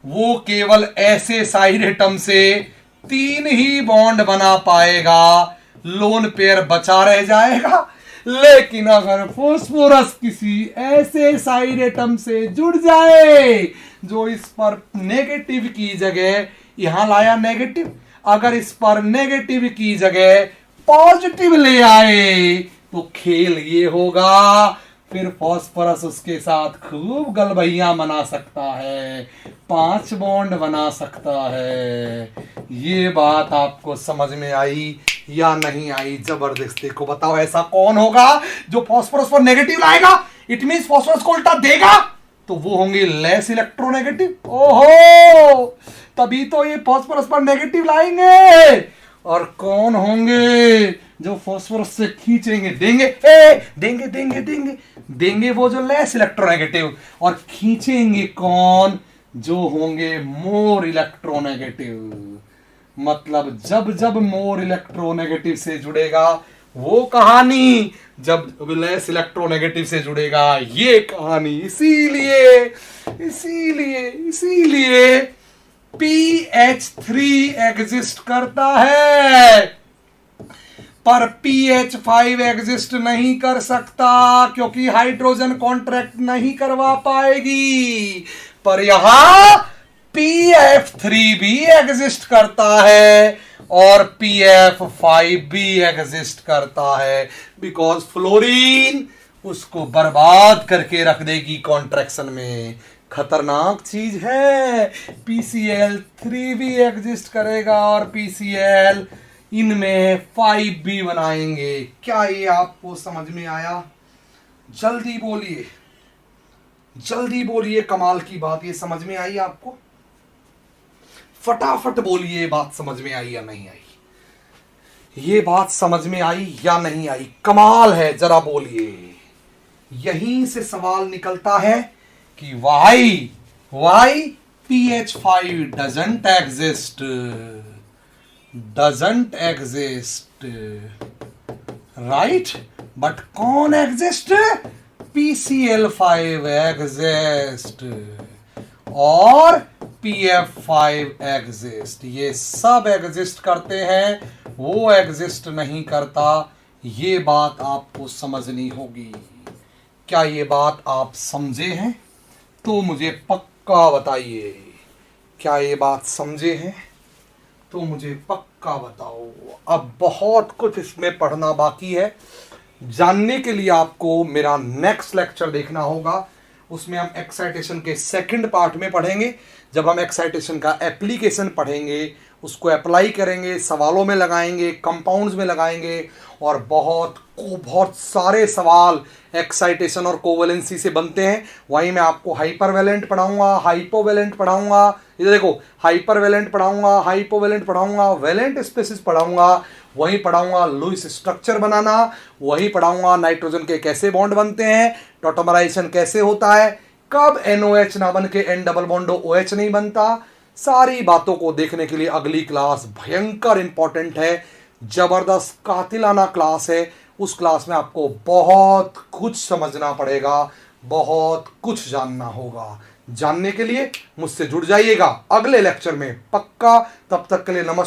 वो केवल ऐसे साइड एटम से 3 ही बॉन्ड बना पाएगा, लोन पेयर बचा रह जाएगा। लेकिन अगर फास्फोरस किसी ऐसे साइड एटम से जुड़ जाए जो इस पर नेगेटिव की जगह यहां लाया नेगेटिव, अगर इस पर नेगेटिव की जगह पॉजिटिव ले आए तो खेल ये होगा, फिर फास्फोरस उसके साथ खूब गलबैया मना सकता है, 5 बॉन्ड बना सकता है। ये बात आपको समझ में आई या नहीं आई? जबरदस्ती को बताओ, ऐसा कौन होगा जो फास्फोरस पर नेगेटिव लाएगा? इट मींस फास्फोरस को उल्टा देगा तो वो होंगे लेस इलेक्ट्रोनेगेटिव। ओहो, तभी तो ये फास्फोरस पर नेगेटिव लाएंगे। और कौन होंगे जो फास्फोरस से खींचेंगे, देंगे वो जो लेस इलेक्ट्रोनेगेटिव, और खींचेंगे कौन? जो होंगे मोर इलेक्ट्रोनेगेटिव। मतलब जब मोर इलेक्ट्रोनेगेटिव से जुड़ेगा वो कहानी, जब लेस इलेक्ट्रोनेगेटिव से जुड़ेगा ये कहानी। इसीलिए pH3 एग्जिस्ट करता है पर pH5 एग्जिस्ट नहीं कर सकता, क्योंकि हाइड्रोजन कॉन्ट्रैक्ट नहीं करवा पाएगी। पर यहां pF3 भी एग्जिस्ट करता है और pF5 भी एग्जिस्ट करता है, बिकॉज फ्लोरीन उसको बर्बाद करके रख देगी कॉन्ट्रैक्शन में। खतरनाक चीज है। PCl3 भी एग्जिस्ट करेगा और PCl इनमें 5 भी बनाएंगे। क्या ये आपको समझ में आया? जल्दी बोलिए, कमाल की बात ये समझ में आई आपको? फटाफट बोलिए, बात समझ में आई या नहीं आई? ये बात समझ में आई या नहीं आई? कमाल है, जरा बोलिए। यहीं से सवाल निकलता है कि Y PH5 doesn't exist, right? But कौन exist? PCl5 exist और PF5 exist। ये सब exist करते हैं, वो exist नहीं करता। ये बात आपको समझनी होगी। क्या ये बात आप समझे हैं? तो मुझे पक्का बताइए। क्या ये बात समझे हैं? तो मुझे पक्का बताओ। अब बहुत कुछ इसमें पढ़ना बाकी है। जानने के लिए आपको मेरा नेक्स्ट लेक्चर देखना होगा। उसमें हम एक्साइटेशन के सेकंड पार्ट में पढ़ेंगे। जब हम एक्साइटेशन का एप्लीकेशन पढ़ेंगे, उसको अप्लाई करेंगे, सवालों में लगाएंगे, कंपाउंड्स में लगाएंगे, और बहुत सारे सवाल एक्साइटेशन और कोवेलेंसी से बनते हैं। वहीं मैं आपको हाइपरवेलेंट पढ़ाऊंगा, हाइपोवेलेंट पढ़ाऊंगा, इधर देखो, हाइपरवेलेंट पढ़ाऊंगा, हाइपोवेलेंट पढ़ाऊंगा, वेलेंट स्पेसिस पढ़ाऊंगा, वहीं पढ़ाऊंगा लुईस स्ट्रक्चर बनाना, वहीं पढ़ाऊंगा नाइट्रोजन के कैसे बॉन्ड बनते हैं, टॉटमराइजेशन कैसे होता है, कब NOH ना बन के N डबल बॉन्ड OH नहीं बनता। सारी बातों को देखने के लिए अगली क्लास भयंकर इंपॉर्टेंट है, जबरदस्त कातिलाना क्लास है। उस क्लास में आपको बहुत कुछ समझना पड़ेगा, बहुत कुछ जानना होगा। जानने के लिए मुझसे जुड़ जाइएगा अगले लेक्चर में पक्का। तब तक के लिए नमस्कार।